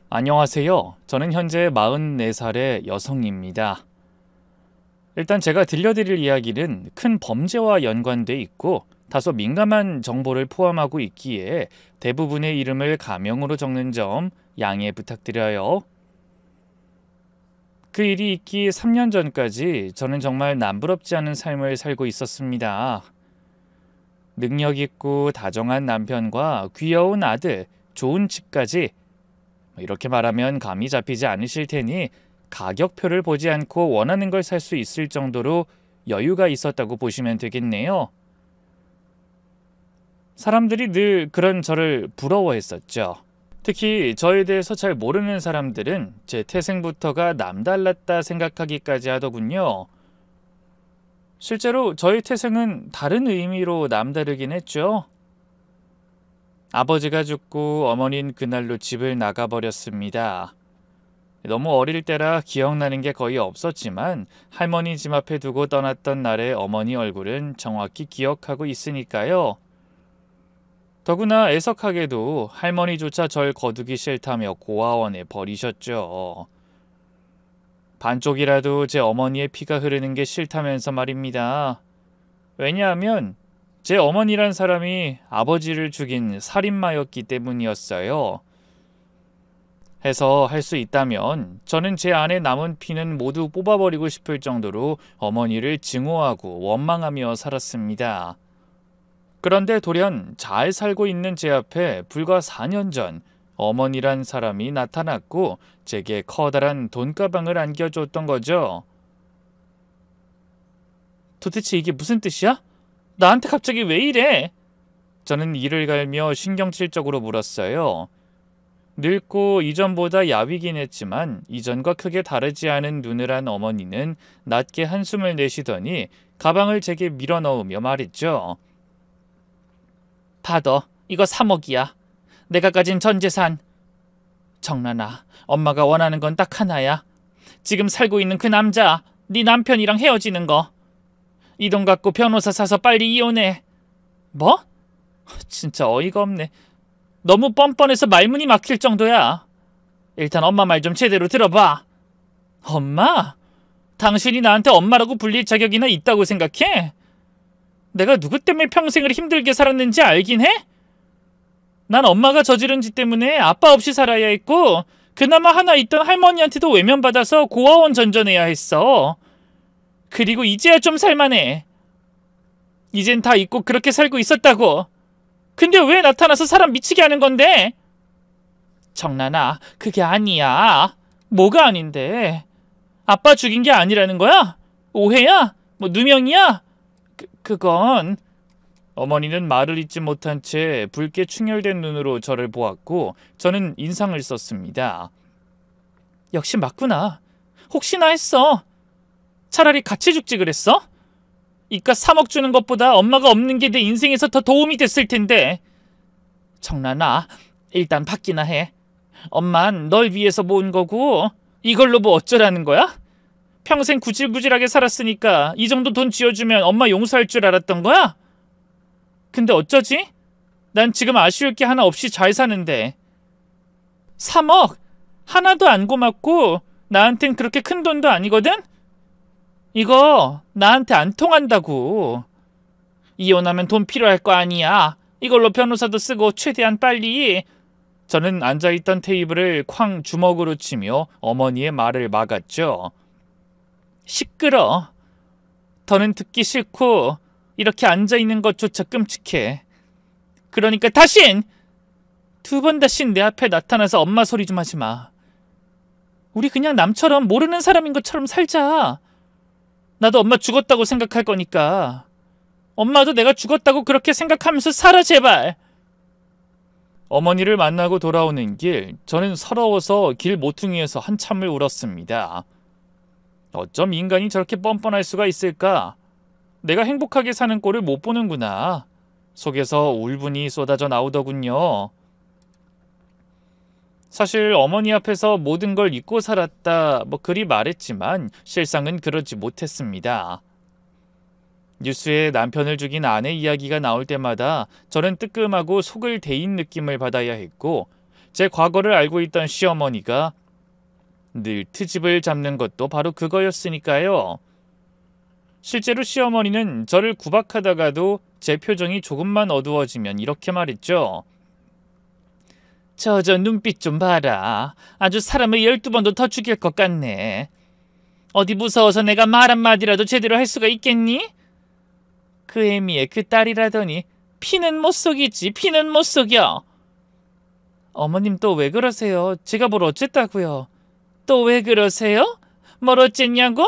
안녕하세요. 저는 현재 44살의 여성입니다. 일단 제가 들려드릴 이야기는 큰 범죄와 연관돼 있고 다소 민감한 정보를 포함하고 있기에 대부분의 이름을 가명으로 적는 점 양해 부탁드려요. 그 일이 있기 3년 전까지 저는 정말 남부럽지 않은 삶을 살고 있었습니다. 능력 있고 다정한 남편과 귀여운 아들, 좋은 집까지 이렇게 말하면 감이 잡히지 않으실 테니 가격표를 보지 않고 원하는 걸 살 수 있을 정도로 여유가 있었다고 보시면 되겠네요. 사람들이 늘 그런 저를 부러워했었죠. 특히 저에 대해서 잘 모르는 사람들은 제 태생부터가 남달랐다 생각하기까지 하더군요. 실제로 저의 태생은 다른 의미로 남다르긴 했죠. 아버지가 죽고 어머니는 그날로 집을 나가버렸습니다. 너무 어릴 때라 기억나는 게 거의 없었지만 할머니 집 앞에 두고 떠났던 날의 어머니 얼굴은 정확히 기억하고 있으니까요. 더구나 애석하게도 할머니조차 절 거두기 싫다며 고아원에 버리셨죠. 반쪽이라도 제 어머니의 피가 흐르는 게 싫다면서 말입니다. 왜냐하면 제 어머니란 사람이 아버지를 죽인 살인마였기 때문이었어요. 해서 할 수 있다면 저는 제 안에 남은 피는 모두 뽑아버리고 싶을 정도로 어머니를 증오하고 원망하며 살았습니다. 그런데 돌연 잘 살고 있는 제 앞에 불과 4년 전 어머니란 사람이 나타났고 제게 커다란 돈가방을 안겨줬던 거죠. 도대체 이게 무슨 뜻이야? 나한테 갑자기 왜 이래? 저는 이를 갈며 신경질적으로 물었어요. 늙고 이전보다 야위긴 했지만 이전과 크게 다르지 않은 눈을 한 어머니는 낮게 한숨을 내쉬더니 가방을 제게 밀어넣으며 말했죠. 받아. 이거 3억이야. 내가 가진 전 재산. 정란아, 엄마가 원하는 건 딱 하나야. 지금 살고 있는 그 남자, 네 남편이랑 헤어지는 거. 이 돈 갖고 변호사 사서 빨리 이혼해. 뭐? 진짜 어이가 없네. 너무 뻔뻔해서 말문이 막힐 정도야. 일단 엄마 말 좀 제대로 들어봐. 엄마? 당신이 나한테 엄마라고 불릴 자격이나 있다고 생각해? 내가 누구 때문에 평생을 힘들게 살았는지 알긴 해? 난 엄마가 저지른 짓 때문에 아빠 없이 살아야 했고 그나마 하나 있던 할머니한테도 외면받아서 고아원 전전해야 했어. 그리고 이제야 좀 살만해. 이젠 다 잊고 그렇게 살고 있었다고. 근데 왜 나타나서 사람 미치게 하는 건데? 정란아, 그게 아니야. 뭐가 아닌데? 아빠 죽인 게 아니라는 거야? 오해야? 뭐 누명이야? 그건... 어머니는 말을 잇지 못한 채 붉게 충혈된 눈으로 저를 보았고 저는 인상을 썼습니다. 역시 맞구나. 혹시나 했어. 차라리 같이 죽지 그랬어? 이깟 3억 주는 것보다 엄마가 없는 게 내 인생에서 더 도움이 됐을 텐데. 정란아, 일단 받기나 해. 엄만 널 위해서 모은 거고 이걸로 뭐 어쩌라는 거야? 평생 구질구질하게 살았으니까 이 정도 돈 쥐어주면 엄마 용서할 줄 알았던 거야? 근데 어쩌지? 난 지금 아쉬울 게 하나 없이 잘 사는데. 3억? 하나도 안 고맙고 나한텐 그렇게 큰 돈도 아니거든? 이거 나한테 안 통한다고. 이혼하면 돈 필요할 거 아니야. 이걸로 변호사도 쓰고 최대한 빨리. 저는 앉아있던 테이블을 쾅 주먹으로 치며 어머니의 말을 막았죠. 시끄러. 더는 듣기 싫고 이렇게 앉아있는 것조차 끔찍해. 그러니까 다신! 2번 다신 내 앞에 나타나서 엄마 소리 좀 하지 마. 우리 그냥 남처럼 모르는 사람인 것처럼 살자. 나도 엄마 죽었다고 생각할 거니까. 엄마도 내가 죽었다고 그렇게 생각하면서 살아 제발. 어머니를 만나고 돌아오는 길, 저는 서러워서 길 모퉁이에서 한참을 울었습니다. 어쩜 인간이 저렇게 뻔뻔할 수가 있을까? 내가 행복하게 사는 꼴을 못 보는구나. 속에서 울분이 쏟아져 나오더군요. 사실 어머니 앞에서 모든 걸 잊고 살았다 그리 말했지만 실상은 그러지 못했습니다. 뉴스에 남편을 죽인 아내 이야기가 나올 때마다 저는 뜨끔하고 속을 데인 느낌을 받아야 했고 제 과거를 알고 있던 시어머니가 늘 트집을 잡는 것도 바로 그거였으니까요. 실제로 시어머니는 저를 구박하다가도 제 표정이 조금만 어두워지면 이렇게 말했죠. 저 눈빛 좀 봐라. 아주 사람을 12번도 더 죽일 것 같네. 어디 무서워서 내가 말 한마디라도 제대로 할 수가 있겠니? 그 애미의 그 딸이라더니 피는 못 속이지, 피는 못 속여. 어머님 또 왜 그러세요? 제가 뭘 어쨌다고요? 또 왜 그러세요? 뭘 어쨌냐고?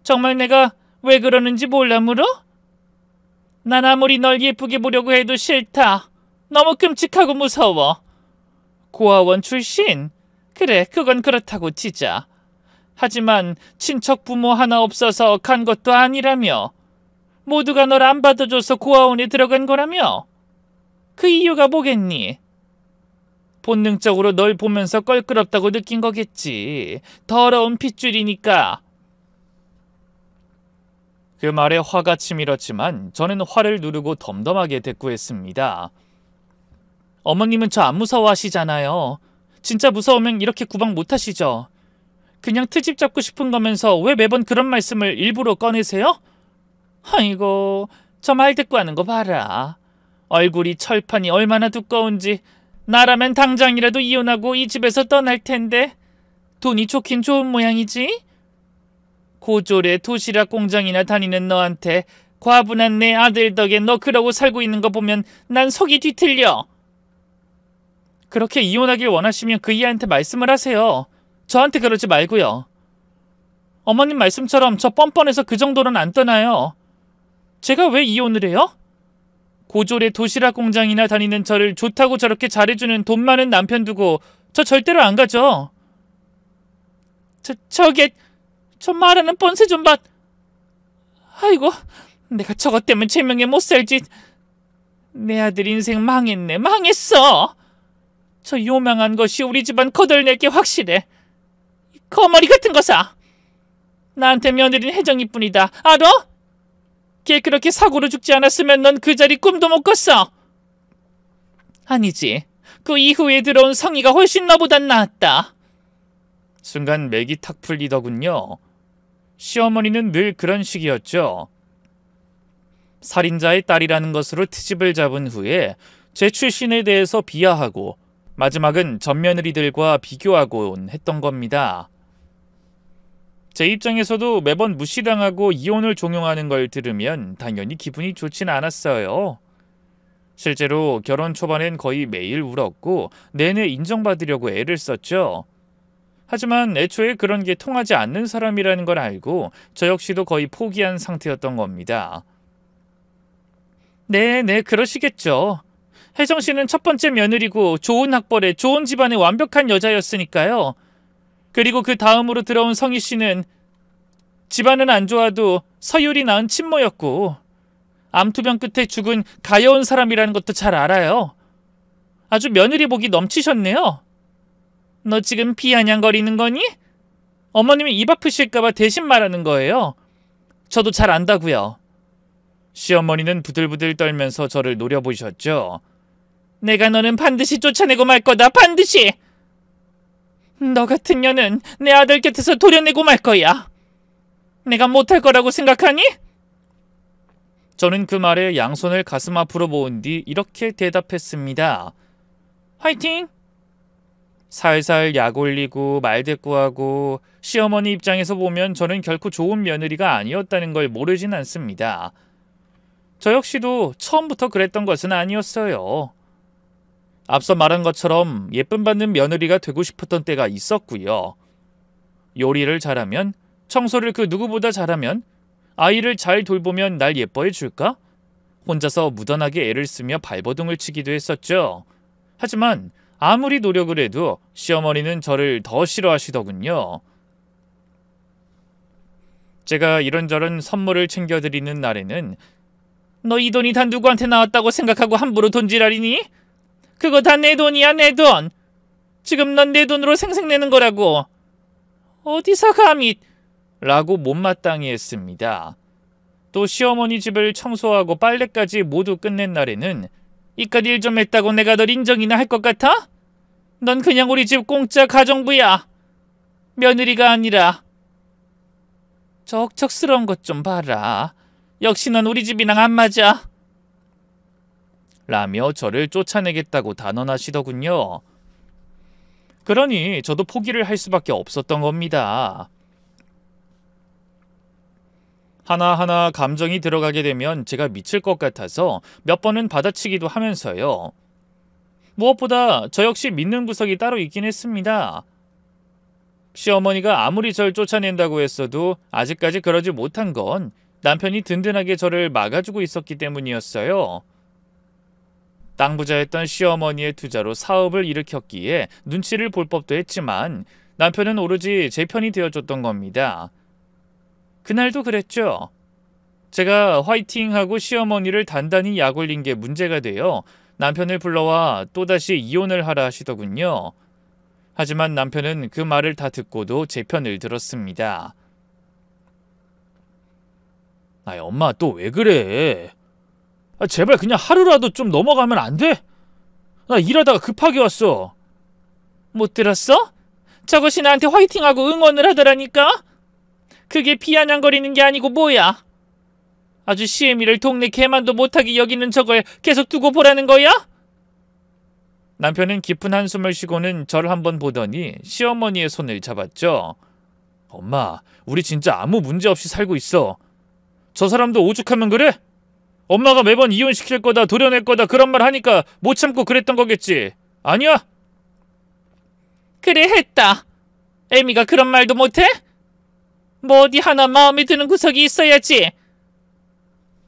정말 내가 왜 그러는지 몰라 물어? 난 아무리 널 예쁘게 보려고 해도 싫다. 너무 끔찍하고 무서워. 고아원 출신? 그래, 그건 그렇다고 치자. 하지만 친척 부모 하나 없어서 간 것도 아니라며. 모두가 널 안 받아줘서 고아원에 들어간 거라며. 그 이유가 뭐겠니? 본능적으로 널 보면서 껄끄럽다고 느낀 거겠지. 더러운 핏줄이니까. 그 말에 화가 치밀었지만 저는 화를 누르고 덤덤하게 대꾸했습니다. 어머님은 저 안 무서워하시잖아요. 진짜 무서우면 이렇게 구박 못하시죠. 그냥 트집 잡고 싶은 거면서 왜 매번 그런 말씀을 일부러 꺼내세요? 아이고, 저 말 대꾸하는 거 봐라. 얼굴이 철판이 얼마나 두꺼운지. 나라면 당장이라도 이혼하고 이 집에서 떠날 텐데. 돈이 좋긴 좋은 모양이지. 고졸에 도시락 공장이나 다니는 너한테 과분한 내 아들 덕에 너 그러고 살고 있는 거 보면 난 속이 뒤틀려. 그렇게 이혼하길 원하시면 그 이한테 말씀을 하세요. 저한테 그러지 말고요. 어머님 말씀처럼 저 뻔뻔해서 그 정도는 안 떠나요. 제가 왜 이혼을 해요? 고졸의 도시락 공장이나 다니는 저를 좋다고 저렇게 잘해주는 돈 많은 남편 두고 저 절대로 안 가죠. 저 말하는 뻔세 좀 봐. 아이고, 내가 저것 때문에 제명에 못 살지. 내 아들 인생 망했네, 망했어. 저 요망한 것이 우리 집안 거덜낼 게 확실해. 거머리 같은 거사. 나한테 며느리는 혜정이뿐이다. 알아? 걔 그렇게 사고로 죽지 않았으면 넌 그 자리 꿈도 못 꿨어. 아니지. 그 이후에 들어온 성희가 훨씬 너보단 낫다. 순간 맥이 탁 풀리더군요. 시어머니는 늘 그런 식이었죠. 살인자의 딸이라는 것으로 트집을 잡은 후에 제 출신에 대해서 비하하고 마지막은 맏며느리들과 비교하곤 했던 겁니다. 제 입장에서도 매번 무시당하고 이혼을 종용하는 걸 들으면 당연히 기분이 좋진 않았어요. 실제로 결혼 초반엔 거의 매일 울었고 내내 인정받으려고 애를 썼죠. 하지만 애초에 그런 게 통하지 않는 사람이라는 걸 알고 저 역시도 거의 포기한 상태였던 겁니다. 네, 그러시겠죠. 혜정 씨는 첫 번째 며느리고 좋은 학벌에 좋은 집안의 완벽한 여자였으니까요. 그리고 그 다음으로 들어온 성희 씨는 집안은 안 좋아도 서율이 낳은 친모였고 암투병 끝에 죽은 가여운 사람이라는 것도 잘 알아요. 아주 며느리 복이 넘치셨네요. 너 지금 비아냥거리는 거니? 어머님이 입 아프실까봐 대신 말하는 거예요. 저도 잘 안다고요. 시어머니는 부들부들 떨면서 저를 노려보셨죠. 내가 너는 반드시 쫓아내고 말 거다. 반드시. 너 같은 년은 내 아들 곁에서 도려내고 말 거야. 내가 못할 거라고 생각하니? 저는 그 말에 양손을 가슴 앞으로 모은 뒤 이렇게 대답했습니다. 화이팅! 살살 약 올리고 말대꾸하고 시어머니 입장에서 보면 저는 결코 좋은 며느리가 아니었다는 걸 모르진 않습니다. 저 역시도 처음부터 그랬던 것은 아니었어요. 앞서 말한 것처럼 예쁨 받는 며느리가 되고 싶었던 때가 있었고요. 요리를 잘하면, 청소를 그 누구보다 잘하면, 아이를 잘 돌보면 날 예뻐해 줄까? 혼자서 무던하게 애를 쓰며 발버둥을 치기도 했었죠. 하지만 아무리 노력을 해도 시어머니는 저를 더 싫어하시더군요. 제가 이런저런 선물을 챙겨드리는 날에는 너 이 돈이 다 누구한테 나왔다고 생각하고 함부로 돈지랄이니? 그거 다 내 돈이야, 내 돈. 지금 넌 내 돈으로 생색내는 거라고. 어디서 감히... 라고 못마땅히 했습니다. 또 시어머니 집을 청소하고 빨래까지 모두 끝낸 날에는 이깟 일 좀 했다고 내가 널 인정이나 할 것 같아? 넌 그냥 우리 집 공짜 가정부야. 며느리가 아니라. 적적스러운 것 좀 봐라. 역시 넌 우리 집이랑 안 맞아. 라며 저를 쫓아내겠다고 단언하시더군요. 그러니 저도 포기를 할 수밖에 없었던 겁니다. 하나하나 감정이 들어가게 되면 제가 미칠 것 같아서 몇 번은 받아치기도 하면서요. 무엇보다 저 역시 믿는 구석이 따로 있긴 했습니다. 시어머니가 아무리 절 쫓아낸다고 했어도 아직까지 그러지 못한 건 남편이 든든하게 저를 막아주고 있었기 때문이었어요. 땅 부자였던 시어머니의 투자로 사업을 일으켰기에 눈치를 볼 법도 했지만 남편은 오로지 제 편이 되어줬던 겁니다. 그날도 그랬죠. 제가 화이팅하고 시어머니를 단단히 약올린 게 문제가 되어 남편을 불러와 또다시 이혼을 하라 하시더군요. 하지만 남편은 그 말을 다 듣고도 제 편을 들었습니다. 아이, 엄마 또 왜 그래? 제발 그냥 하루라도 좀 넘어가면 안 돼? 나 일하다가 급하게 왔어. 못 들었어? 저것이 나한테 화이팅하고 응원을 하더라니까? 그게 비아냥거리는 게 아니고 뭐야? 아주 시애미를 동네 개만도 못하게 여기는 저걸 계속 두고 보라는 거야? 남편은 깊은 한숨을 쉬고는 저를 한번 보더니 시어머니의 손을 잡았죠. 엄마, 우리 진짜 아무 문제 없이 살고 있어. 저 사람도 오죽하면 그래? 엄마가 매번 이혼시킬 거다, 도려낼 거다 그런 말 하니까 못 참고 그랬던 거겠지. 아니야? 그래, 했다. 애미가 그런 말도 못해? 뭐 어디 하나 마음에 드는 구석이 있어야지.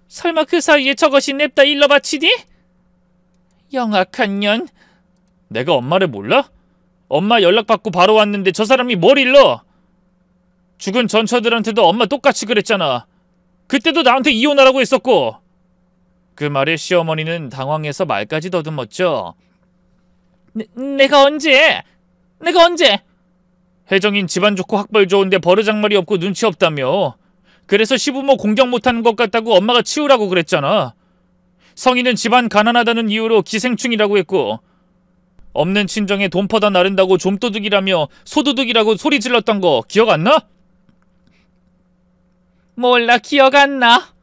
설마 그 사이에 저것이 냅다 일러 바치니? 영악한 년. 내가 엄마를 몰라? 엄마 연락받고 바로 왔는데 저 사람이 뭘 일러? 죽은 전처들한테도 엄마 똑같이 그랬잖아. 그때도 나한테 이혼하라고 했었고. 그 말에 시어머니는 당황해서 말까지 더듬었죠. 내가 언제? 혜정인 집안 좋고 학벌 좋은데 버르장머리 없고 눈치 없다며. 그래서 시부모 공경 못하는 것 같다고 엄마가 치우라고 그랬잖아. 성인은 집안 가난하다는 이유로 기생충이라고 했고 없는 친정에 돈 퍼다 나른다고 좀도둑이라며 소도둑이라고 소리 질렀던 거 기억 안 나? 몰라, 기억 안 나.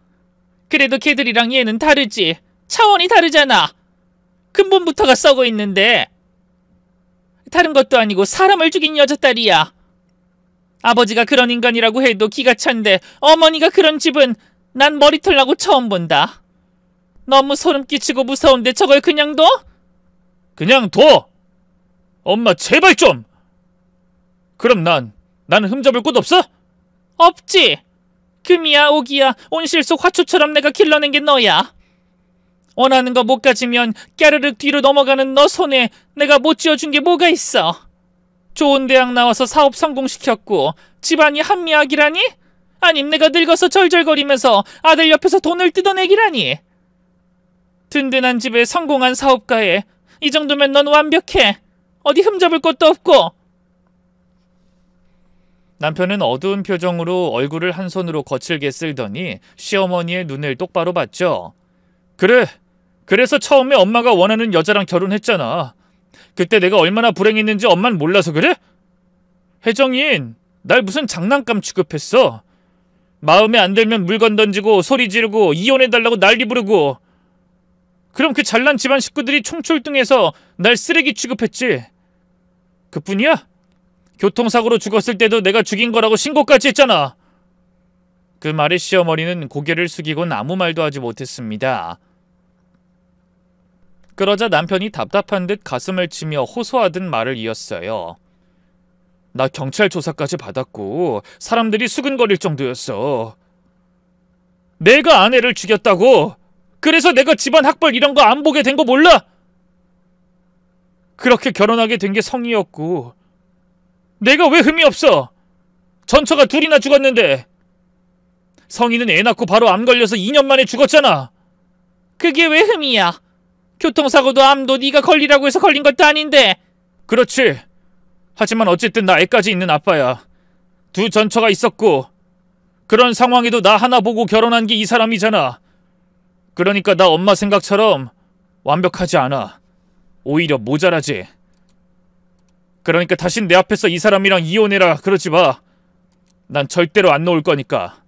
그래도 걔들이랑 얘는 다르지. 차원이 다르잖아. 근본부터가 썩어 있는데. 다른 것도 아니고 사람을 죽인 여자딸이야. 아버지가 그런 인간이라고 해도 기가 찬데 어머니가 그런 집은 난 머리털 나고 처음 본다. 너무 소름 끼치고 무서운데 저걸 그냥 둬? 그냥 둬! 엄마 제발 좀! 그럼 나는 흠잡을 곳 없어? 없지! 금이야 오기야 온실 속 화초처럼 내가 길러낸 게 너야. 원하는 거 못 가지면 까르륵 뒤로 넘어가는 너 손에 내가 못 쥐어준 게 뭐가 있어. 좋은 대학 나와서 사업 성공시켰고 집안이 한미학이라니? 아님 내가 늙어서 절절거리면서 아들 옆에서 돈을 뜯어내기라니? 든든한 집에 성공한 사업가에 이 정도면 넌 완벽해. 어디 흠잡을 것도 없고. 남편은 어두운 표정으로 얼굴을 한 손으로 거칠게 쓸더니 시어머니의 눈을 똑바로 봤죠. 그래, 그래서 처음에 엄마가 원하는 여자랑 결혼했잖아. 그때 내가 얼마나 불행했는지 엄만 몰라서 그래? 혜정인, 날 무슨 장난감 취급했어. 마음에 안 들면 물건 던지고 소리 지르고 이혼해달라고 난리 부르고. 그럼 그 잘난 집안 식구들이 총출동해서 날 쓰레기 취급했지. 그뿐이야? 교통사고로 죽었을 때도 내가 죽인 거라고 신고까지 했잖아. 그 말에 시어머니는 고개를 숙이곤 아무 말도 하지 못했습니다. 그러자 남편이 답답한 듯 가슴을 치며 호소하듯 말을 이었어요. 나 경찰 조사까지 받았고 사람들이 수근거릴 정도였어. 내가 아내를 죽였다고. 그래서 내가 집안 학벌 이런 거 안 보게 된 거 몰라? 그렇게 결혼하게 된 게 성이었고 내가 왜 흠이 없어? 전처가 둘이나 죽었는데. 성이는 애 낳고 바로 암 걸려서 2년 만에 죽었잖아. 그게 왜 흠이야? 교통사고도 암도 네가 걸리라고 해서 걸린 것도 아닌데. 그렇지. 하지만 어쨌든 나 애까지 있는 아빠야. 두 전처가 있었고 그런 상황에도 나 하나 보고 결혼한 게 이 사람이잖아. 그러니까 나 엄마 생각처럼 완벽하지 않아. 오히려 모자라지. 그러니까 다신 내 앞에서 이 사람이랑 이혼해라 그러지 마. 난 절대로 안 놓을 거니까.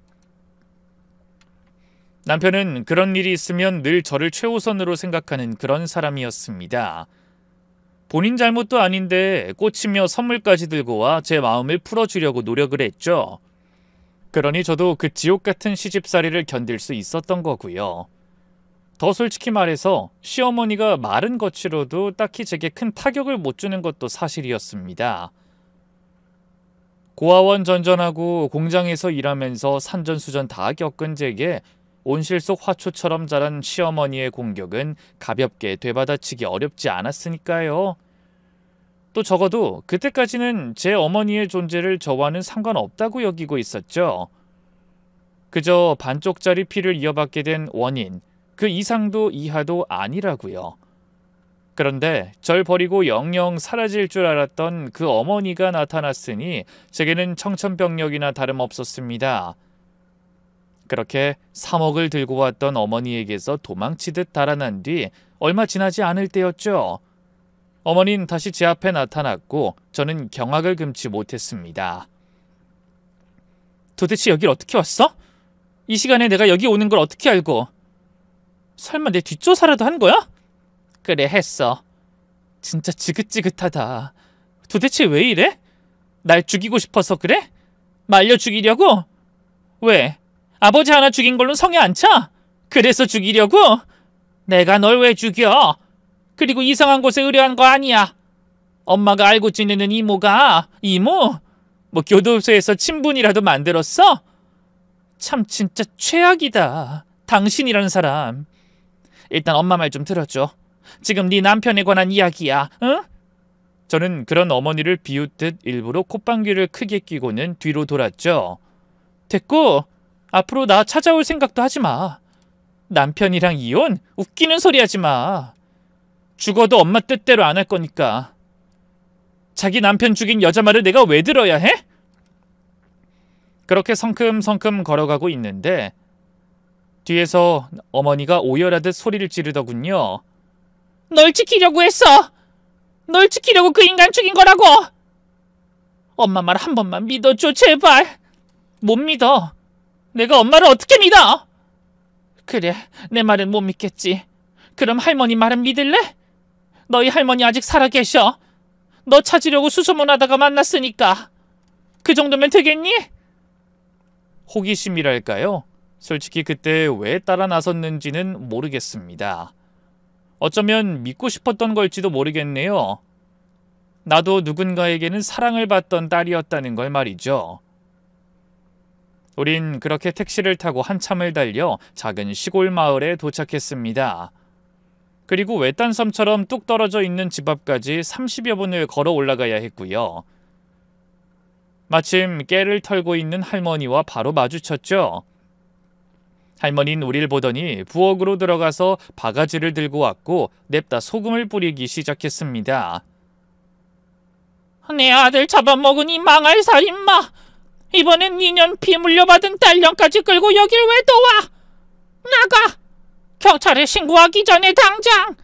남편은 그런 일이 있으면 늘 저를 최우선으로 생각하는 그런 사람이었습니다. 본인 잘못도 아닌데 꽂히며 선물까지 들고 와 제 마음을 풀어주려고 노력을 했죠. 그러니 저도 그 지옥 같은 시집살이를 견딜 수 있었던 거고요. 더 솔직히 말해서 시어머니가 말은 거칠어도 딱히 제게 큰 타격을 못 주는 것도 사실이었습니다. 고아원 전전하고 공장에서 일하면서 산전수전 다 겪은 제게 온실 속 화초처럼 자란 시어머니의 공격은 가볍게 되받아치기 어렵지 않았으니까요. 또 적어도 그때까지는 제 어머니의 존재를 저와는 상관없다고 여기고 있었죠. 그저 반쪽짜리 피를 이어받게 된 원인, 그 이상도 이하도 아니라고요. 그런데 절 버리고 영영 사라질 줄 알았던 그 어머니가 나타났으니 제게는 청천벽력이나 다름없었습니다. 그렇게 3억을 들고 왔던 어머니에게서 도망치듯 달아난 뒤 얼마 지나지 않을 때였죠. 어머니는 다시 제 앞에 나타났고 저는 경악을 금치 못했습니다. 도대체 여길 어떻게 왔어? 이 시간에 내가 여기 오는 걸 어떻게 알고? 설마 내 뒷조사라도 한 거야? 그래, 했어. 진짜 지긋지긋하다. 도대체 왜 이래? 날 죽이고 싶어서 그래? 말려 죽이려고? 왜? 아버지 하나 죽인 걸로 성에 안 차? 그래서 죽이려고? 내가 널 왜 죽여? 그리고 이상한 곳에 의뢰한 거 아니야. 엄마가 알고 지내는 이모가 이모? 뭐 교도소에서 친분이라도 만들었어? 참 진짜 최악이다. 당신이라는 사람. 일단 엄마 말 좀 들어줘. 지금 네 남편에 관한 이야기야. 응? 저는 그런 어머니를 비웃듯 일부러 콧방귀를 크게 끼고는 뒤로 돌았죠. 됐고 앞으로 나 찾아올 생각도 하지 마. 남편이랑 이혼? 웃기는 소리 하지 마. 죽어도 엄마 뜻대로 안 할 거니까. 자기 남편 죽인 여자 말을 내가 왜 들어야 해? 그렇게 성큼성큼 걸어가고 있는데 뒤에서 어머니가 오열하듯 소리를 지르더군요. 널 지키려고 했어. 널 지키려고 그 인간 죽인 거라고. 엄마 말 한 번만 믿어줘, 제발. 못 믿어. 내가 엄마를 어떻게 믿어? 그래, 내 말은 못 믿겠지. 그럼 할머니 말은 믿을래? 너희 할머니 아직 살아계셔. 너 찾으려고 수소문하다가 만났으니까. 그 정도면 되겠니? 호기심이랄까요? 솔직히 그때 왜 따라 나섰는지는 모르겠습니다. 어쩌면 믿고 싶었던 걸지도 모르겠네요. 나도 누군가에게는 사랑을 받던 딸이었다는 걸 말이죠. 우린 그렇게 택시를 타고 한참을 달려 작은 시골 마을에 도착했습니다. 그리고 외딴 섬처럼 뚝 떨어져 있는 집 앞까지 30여 분을 걸어 올라가야 했고요. 마침 깨를 털고 있는 할머니와 바로 마주쳤죠. 할머니는 우릴 보더니 부엌으로 들어가서 바가지를 들고 왔고 냅다 소금을 뿌리기 시작했습니다. 내 아들 잡아먹은 이 망할 살인마! 이번엔 2년 피 물려받은 딸년까지 끌고 여길 왜 또 와? 나가! 경찰에 신고하기 전에 당장!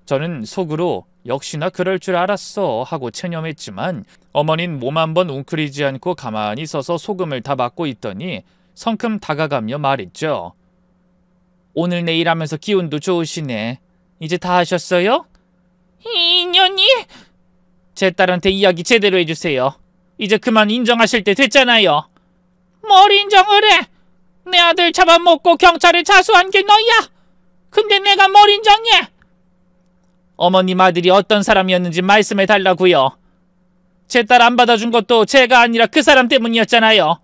저는 속으로 역시나 그럴 줄 알았어 하고 체념했지만 어머니는 몸 한번 웅크리지 않고 가만히 서서 소금을 다 맞고 있더니 성큼 다가가며 말했죠. 오늘 내일 하면서 기운도 좋으시네. 이제 다 하셨어요? 이년이? 제 딸한테 이야기 제대로 해주세요. 이제 그만 인정하실 때 됐잖아요. 뭘 인정을 해? 내 아들 잡아먹고 경찰에 자수한 게 너야. 근데 내가 뭘 인정해? 어머님 아들이 어떤 사람이었는지 말씀해 달라고요. 제 딸 안 받아준 것도 제가 아니라 그 사람 때문이었잖아요.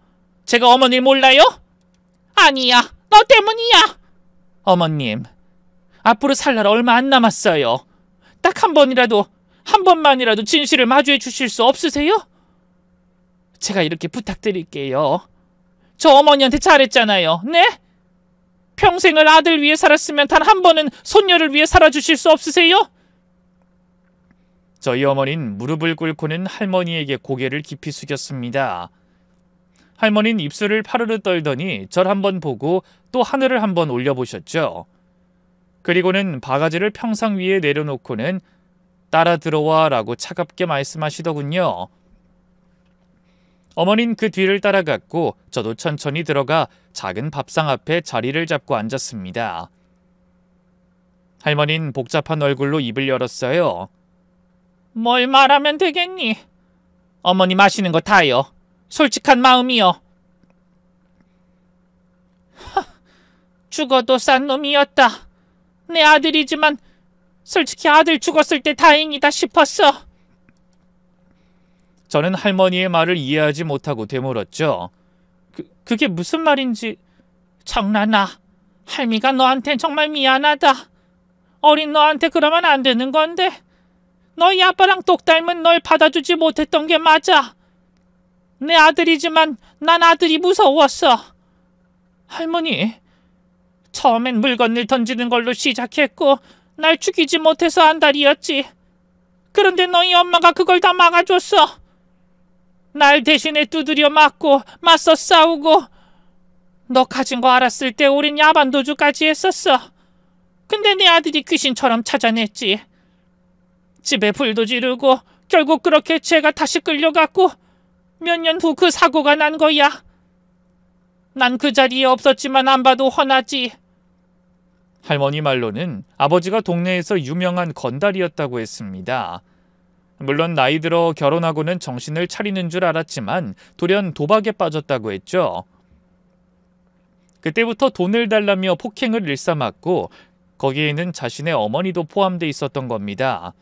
제가 어머니를 몰라요? 아니야, 너 때문이야. 어머님, 앞으로 살 날 얼마 안 남았어요. 딱 한 번만이라도 진실을 마주해 주실 수 없으세요? 제가 이렇게 부탁드릴게요. 저 어머니한테 잘했잖아요. 네? 평생을 아들 위해 살았으면 단 한 번은 손녀를 위해 살아주실 수 없으세요? 저희 어머니는 무릎을 꿇고는 할머니에게 고개를 깊이 숙였습니다. 할머니는 입술을 파르르 떨더니 절 한번 보고 또 하늘을 한번 올려보셨죠. 그리고는 바가지를 평상 위에 내려놓고는 따라 들어와 라고 차갑게 말씀하시더군요. 어머니는 그 뒤를 따라갔고 저도 천천히 들어가 작은 밥상 앞에 자리를 잡고 앉았습니다. 할머니는 복잡한 얼굴로 입을 열었어요. 뭘 말하면 되겠니? 어머니 마시는 거 다요. 솔직한 마음이요. 죽어도 싼 놈이었다. 내 아들이지만 솔직히 아들 죽었을 때 다행이다 싶었어. 저는 할머니의 말을 이해하지 못하고 되물었죠. 그게 무슨 말인지. 정란아, 할미가 너한텐 정말 미안하다. 어린 너한테 그러면 안 되는 건데 너희 아빠랑 똑 닮은 널 받아주지 못했던 게 맞아. 내 아들이지만 난 아들이 무서웠어. 할머니, 처음엔 물건을 던지는 걸로 시작했고 날 죽이지 못해서 안달이었지. 그런데 너희 엄마가 그걸 다 막아줬어. 날 대신에 두드려 맞고 맞서 싸우고. 너 가진 거 알았을 때 우린 야반도주까지 했었어. 근데 내 아들이 귀신처럼 찾아냈지. 집에 불도 지르고 결국 그렇게 제가 다시 끌려갔고 몇 년 후 그 사고가 난 거야. 난 그 자리에 없었지만 안 봐도 훤하지. 할머니 말로는 아버지가 동네에서 유명한 건달이었다고 했습니다. 물론 나이 들어 결혼하고는 정신을 차리는 줄 알았지만 돌연 도박에 빠졌다고 했죠. 그때부터 돈을 달라며 폭행을 일삼았고 거기에는 자신의 어머니도 포함돼 있었던 겁니다.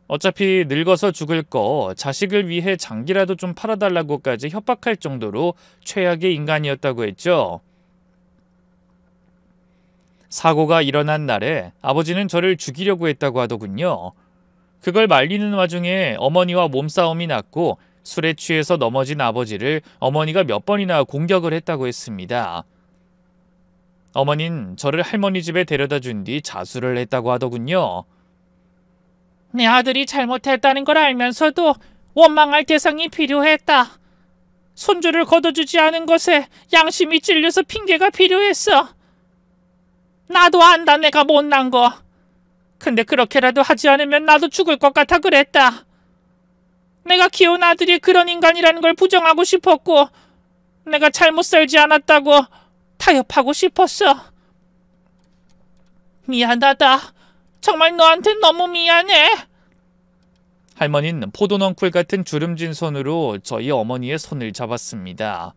어차피 늙어서 죽을 거 자식을 위해 장기라도 좀 팔아달라고까지 협박할 정도로 최악의 인간이었다고 했죠. 사고가 일어난 날에 아버지는 저를 죽이려고 했다고 하더군요. 그걸 말리는 와중에 어머니와 몸싸움이 났고 술에 취해서 넘어진 아버지를 어머니가 몇 번이나 공격을 했다고 했습니다. 어머니는 저를 할머니 집에 데려다 준 뒤 자수를 했다고 하더군요. 내 아들이 잘못했다는 걸 알면서도 원망할 대상이 필요했다. 손주를 거둬주지 않은 것에 양심이 찔려서 핑계가 필요했어. 나도 안다, 내가 못난 거. 근데 그렇게라도 하지 않으면 나도 죽을 것 같아 그랬다. 내가 키운 아들이 그런 인간이라는 걸 부정하고 싶었고 내가 잘못 살지 않았다고 타협하고 싶었어. 미안하다. 정말 너한테 너무 미안해. 할머니는 포도넝쿨 같은 주름진 손으로 저희 어머니의 손을 잡았습니다.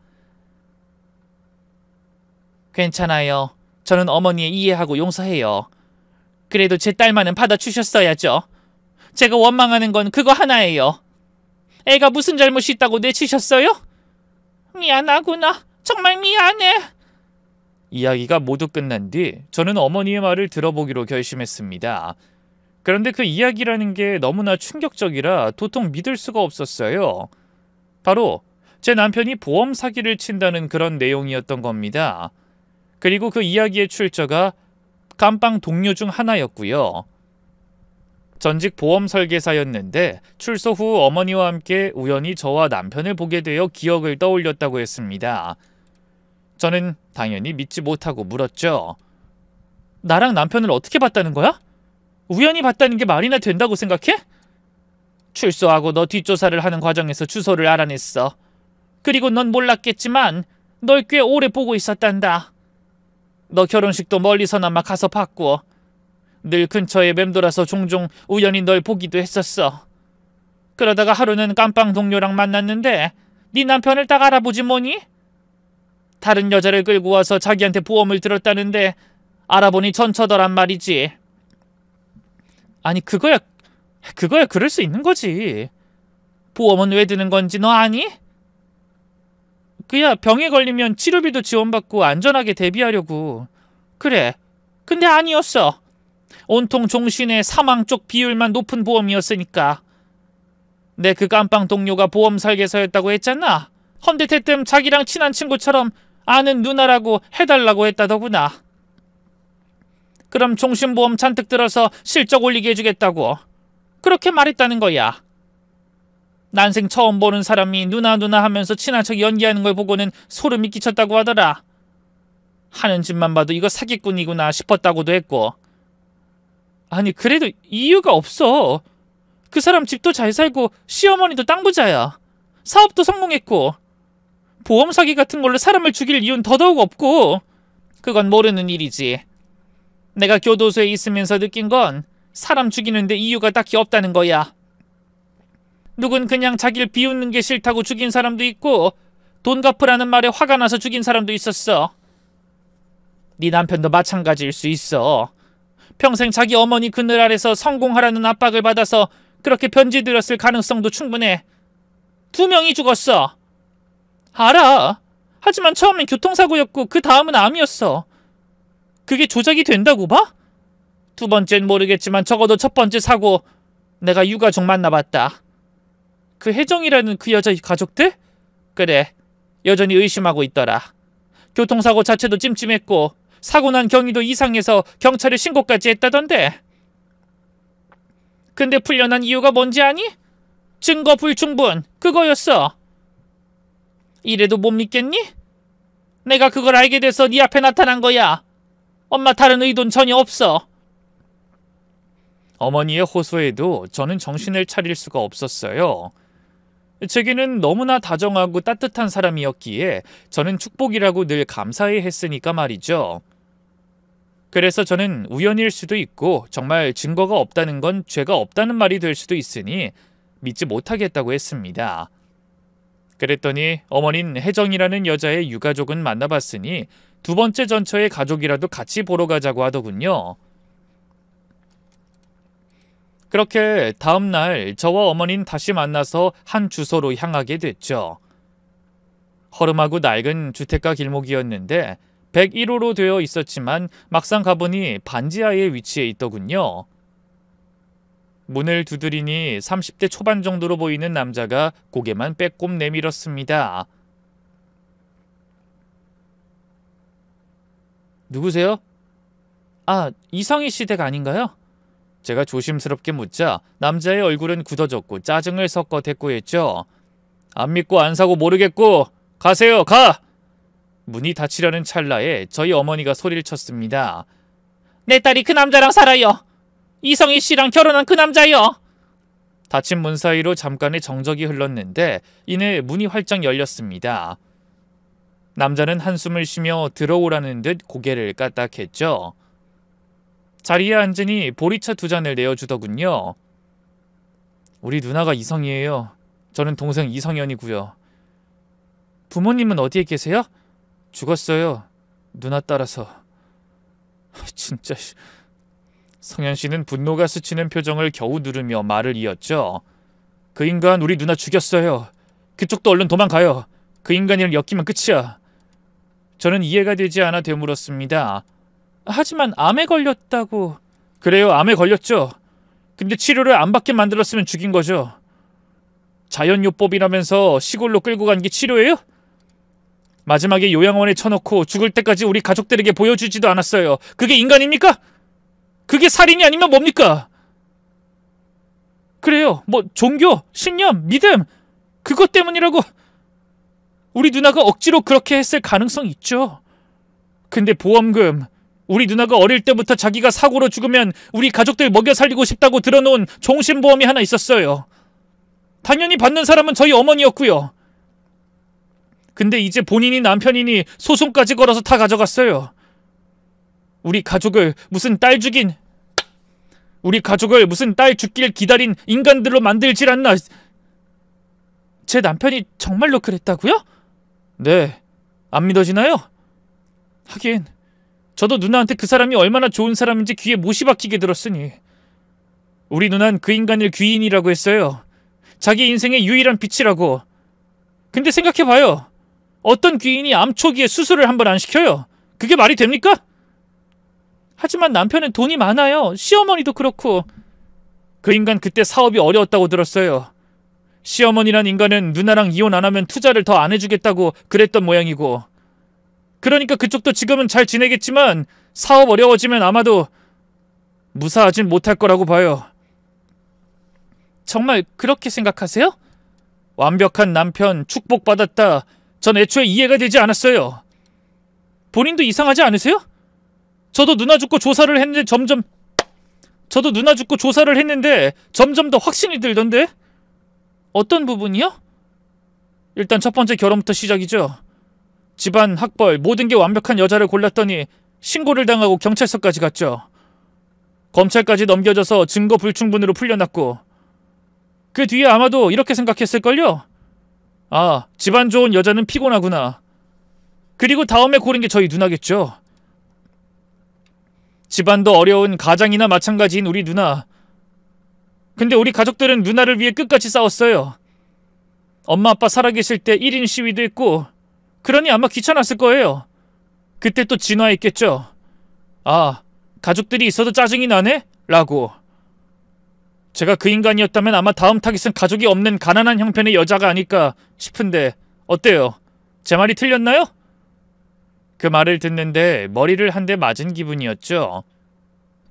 괜찮아요. 저는 어머니의 이해하고 용서해요. 그래도 제 딸만은 받아주셨어야죠. 제가 원망하는 건 그거 하나예요. 애가 무슨 잘못이 있다고 내치셨어요? 미안하구나. 정말 미안해. 이야기가 모두 끝난 뒤 저는 어머니의 말을 들어보기로 결심했습니다. 그런데 그 이야기라는 게 너무나 충격적이라 도통 믿을 수가 없었어요. 바로 제 남편이 보험 사기를 친다는 그런 내용이었던 겁니다. 그리고 그 이야기의 출처가 감방 동료 중 하나였고요. 전직 보험 설계사였는데 출소 후 어머니와 함께 우연히 저와 남편을 보게 되어 기억을 떠올렸다고 했습니다. 저는 당연히 믿지 못하고 물었죠. 나랑 남편을 어떻게 봤다는 거야? 우연히 봤다는 게 말이나 된다고 생각해? 출소하고 너 뒷조사를 하는 과정에서 주소를 알아냈어. 그리고 넌 몰랐겠지만 널 꽤 오래 보고 있었단다. 너 결혼식도 멀리서나마 가서 봤고 늘 근처에 맴돌아서 종종 우연히 널 보기도 했었어. 그러다가 하루는 깜빵 동료랑 만났는데 네 남편을 딱 알아보지 뭐니? 다른 여자를 끌고 와서 자기한테 보험을 들었다는데 알아보니 전처더란 말이지. 아니 그거야 그럴 수 있는 거지. 보험은 왜 드는 건지 너 아니? 그야 병에 걸리면 치료비도 지원받고 안전하게 대비하려고. 그래. 근데 아니었어. 온통 종신의 사망 쪽 비율만 높은 보험이었으니까. 내 그 깜빵 동료가 보험 설계사였다고 했잖아. 험대태뜸 자기랑 친한 친구처럼 아는 누나라고 해달라고 했다더구나. 그럼 종신보험 잔뜩 들어서 실적 올리게 해주겠다고. 그렇게 말했다는 거야. 난생 처음 보는 사람이 누나 하면서 친한 척 연기하는 걸 보고는 소름이 끼쳤다고 하더라. 하는 짓만 봐도 이거 사기꾼이구나 싶었다고도 했고. 아니 그래도 이유가 없어. 그 사람 집도 잘 살고 시어머니도 땅 부자야. 사업도 성공했고 보험 사기 같은 걸로 사람을 죽일 이유는 더더욱 없고. 그건 모르는 일이지. 내가 교도소에 있으면서 느낀 건 사람 죽이는데 이유가 딱히 없다는 거야. 누군 그냥 자기를 비웃는 게 싫다고 죽인 사람도 있고 돈 갚으라는 말에 화가 나서 죽인 사람도 있었어. 네 남편도 마찬가지일 수 있어. 평생 자기 어머니 그늘 아래서 성공하라는 압박을 받아서 그렇게 변질 들였을 가능성도 충분해. 2명이 죽었어. 알아. 하지만 처음엔 교통사고였고 그 다음은 암이었어. 그게 조작이 된다고 봐? 2번째는 모르겠지만 적어도 첫 번째 사고 내가 유가족 만나봤다. 그 혜정이라는 그 여자 가족들? 그래. 여전히 의심하고 있더라. 교통사고 자체도 찜찜했고 사고 난 경위도 이상해서 경찰에 신고까지 했다던데. 근데 풀려난 이유가 뭔지 아니? 증거 불충분. 그거였어. 이래도 못 믿겠니? 내가 그걸 알게 돼서 네 앞에 나타난 거야. 엄마 다른 의도는 전혀 없어. 어머니의 호소에도 저는 정신을 차릴 수가 없었어요. 제게는 너무나 다정하고 따뜻한 사람이었기에 저는 축복이라고 늘 감사해 했으니까 말이죠. 그래서 저는 우연일 수도 있고 정말 증거가 없다는 건 죄가 없다는 말이 될 수도 있으니 믿지 못하겠다고 했습니다. 그랬더니 어머니는 혜정이라는 여자의 유가족은 만나봤으니 2번째 전처의 가족이라도 같이 보러 가자고 하더군요. 그렇게 다음날 저와 어머니는 다시 만나서 한 주소로 향하게 됐죠. 허름하고 낡은 주택가 길목이었는데 101호로 되어 있었지만 막상 가보니 반지하에 위치해 있더군요. 문을 두드리니 30대 초반 정도로 보이는 남자가 고개만 빼꼼 내밀었습니다. 누구세요? 아, 이성희 씨 댁 아닌가요? 제가 조심스럽게 묻자 남자의 얼굴은 굳어졌고 짜증을 섞어 대꾸했죠. 안 믿고 안 사고 모르겠고 가세요, 가! 문이 닫히려는 찰나에 저희 어머니가 소리를 쳤습니다. 내 딸이 그 남자랑 살아요. 이성희 씨랑 결혼한 그 남자요. 닫힌 문 사이로 잠깐의 정적이 흘렀는데 이내 문이 활짝 열렸습니다. 남자는 한숨을 쉬며 들어오라는 듯 고개를 까딱했죠. 자리에 앉으니 보리차 2잔을 내어주더군요. 우리 누나가 이성이에요. 저는 동생 이성현이고요. 부모님은 어디에 계세요? 죽었어요. 누나 따라서. 진짜... 성현 씨는 분노가 스치는 표정을 겨우 누르며 말을 이었죠. 그 인간 우리 누나 죽였어요. 그쪽도 얼른 도망가요. 그 인간이랑 엮이면 끝이야. 저는 이해가 되지 않아 되물었습니다. 하지만 암에 걸렸다고... 그래요, 암에 걸렸죠. 근데 치료를 안 받게 만들었으면 죽인 거죠. 자연요법이라면서 시골로 끌고 간 게 치료예요? 마지막에 요양원에 쳐놓고 죽을 때까지 우리 가족들에게 보여주지도 않았어요. 그게 인간입니까? 그게 살인이 아니면 뭡니까? 그래요, 뭐 종교, 신념, 믿음 그것 때문이라고. 우리 누나가 억지로 그렇게 했을 가능성이 있죠. 근데 보험금, 우리 누나가 어릴 때부터 자기가 사고로 죽으면 우리 가족들 먹여 살리고 싶다고 들어놓은 종신보험이 하나 있었어요. 당연히 받는 사람은 저희 어머니였고요. 근데 이제 본인이 남편이니 소송까지 걸어서 다 가져갔어요. 우리 가족을 무슨 딸 죽길 기다린 인간들로 만들질 않나. 제 남편이 정말로 그랬다고요? 네. 안 믿어지나요? 하긴 저도 누나한테 그 사람이 얼마나 좋은 사람인지 귀에 못이 박히게 들었으니. 우리 누난 그 인간을 귀인이라고 했어요. 자기 인생의 유일한 빛이라고. 근데 생각해봐요. 어떤 귀인이 암 초기에 수술을 한 번 안 시켜요? 그게 말이 됩니까? 하지만 남편은 돈이 많아요. 시어머니도 그렇고. 그 인간 그때 사업이 어려웠다고 들었어요. 시어머니란 인간은 누나랑 이혼 안 하면 투자를 더 안 해주겠다고 그랬던 모양이고. 그러니까 그쪽도 지금은 잘 지내겠지만 사업 어려워지면 아마도 무사하진 못할 거라고 봐요. 정말 그렇게 생각하세요? 완벽한 남편 축복받았다. 전 애초에 이해가 되지 않았어요. 본인도 이상하지 않으세요? 저도 누나 죽고 조사를 했는데 점점 저도 누나 죽고 조사를 했는데 점점 더 확신이 들던데? 어떤 부분이요? 일단 첫 번째 결혼부터 시작이죠. 집안, 학벌, 모든 게 완벽한 여자를 골랐더니 신고를 당하고 경찰서까지 갔죠. 검찰까지 넘겨져서 증거 불충분으로 풀려났고, 그 뒤에 아마도 이렇게 생각했을걸요? 아, 집안 좋은 여자는 피곤하구나. 그리고 다음에 고른 게 저희 누나겠죠. 집안도 어려운 가장이나 마찬가지인 우리 누나. 근데 우리 가족들은 누나를 위해 끝까지 싸웠어요. 엄마 아빠 살아계실 때 1인 시위도 했고, 그러니 아마 귀찮았을 거예요. 그때 또 진화했겠죠. 아, 가족들이 있어도 짜증이 나네? 라고. 제가 그 인간이었다면 아마 다음 타깃은 가족이 없는 가난한 형편의 여자가 아닐까 싶은데 어때요? 제 말이 틀렸나요? 그 말을 듣는데 머리를 한 대 맞은 기분이었죠.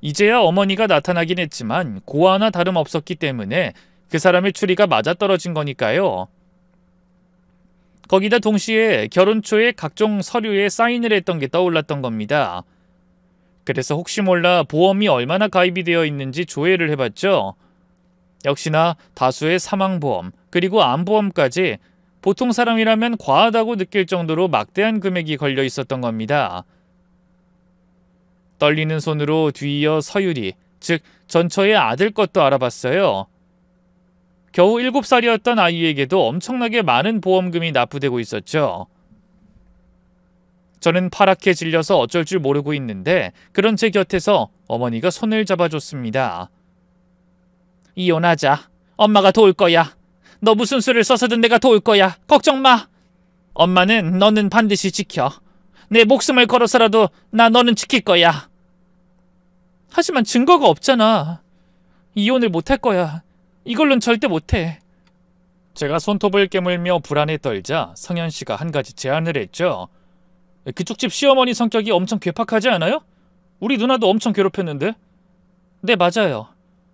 이제야 어머니가 나타나긴 했지만 고아나 다름없었기 때문에 그 사람의 추리가 맞아떨어진 거니까요. 거기다 동시에 결혼 초에 각종 서류에 사인을 했던 게 떠올랐던 겁니다. 그래서 혹시 몰라 보험이 얼마나 가입이 되어 있는지 조회를 해봤죠. 역시나 다수의 사망보험 그리고 암보험까지 보통 사람이라면 과하다고 느낄 정도로 막대한 금액이 걸려 있었던 겁니다. 떨리는 손으로 뒤이어 서유리, 즉 전처의 아들 것도 알아봤어요. 겨우 7살이었던 아이에게도 엄청나게 많은 보험금이 납부되고 있었죠. 저는 파랗게 질려서 어쩔 줄 모르고 있는데 그런 제 곁에서 어머니가 손을 잡아줬습니다. 이혼하자. 엄마가 도울 거야. 너 무슨 수를 써서든 내가 도울 거야. 걱정 마. 엄마는 너는 반드시 지켜. 내 목숨을 걸어서라도 너는 지킬 거야. 하지만 증거가 없잖아. 이혼을 못할 거야. 이걸로는 절대 못해. 제가 손톱을 깨물며 불안에 떨자 성현 씨가 한 가지 제안을 했죠. 그쪽 집 시어머니 성격이 엄청 괴팍하지 않아요? 우리 누나도 엄청 괴롭혔는데. 네, 맞아요.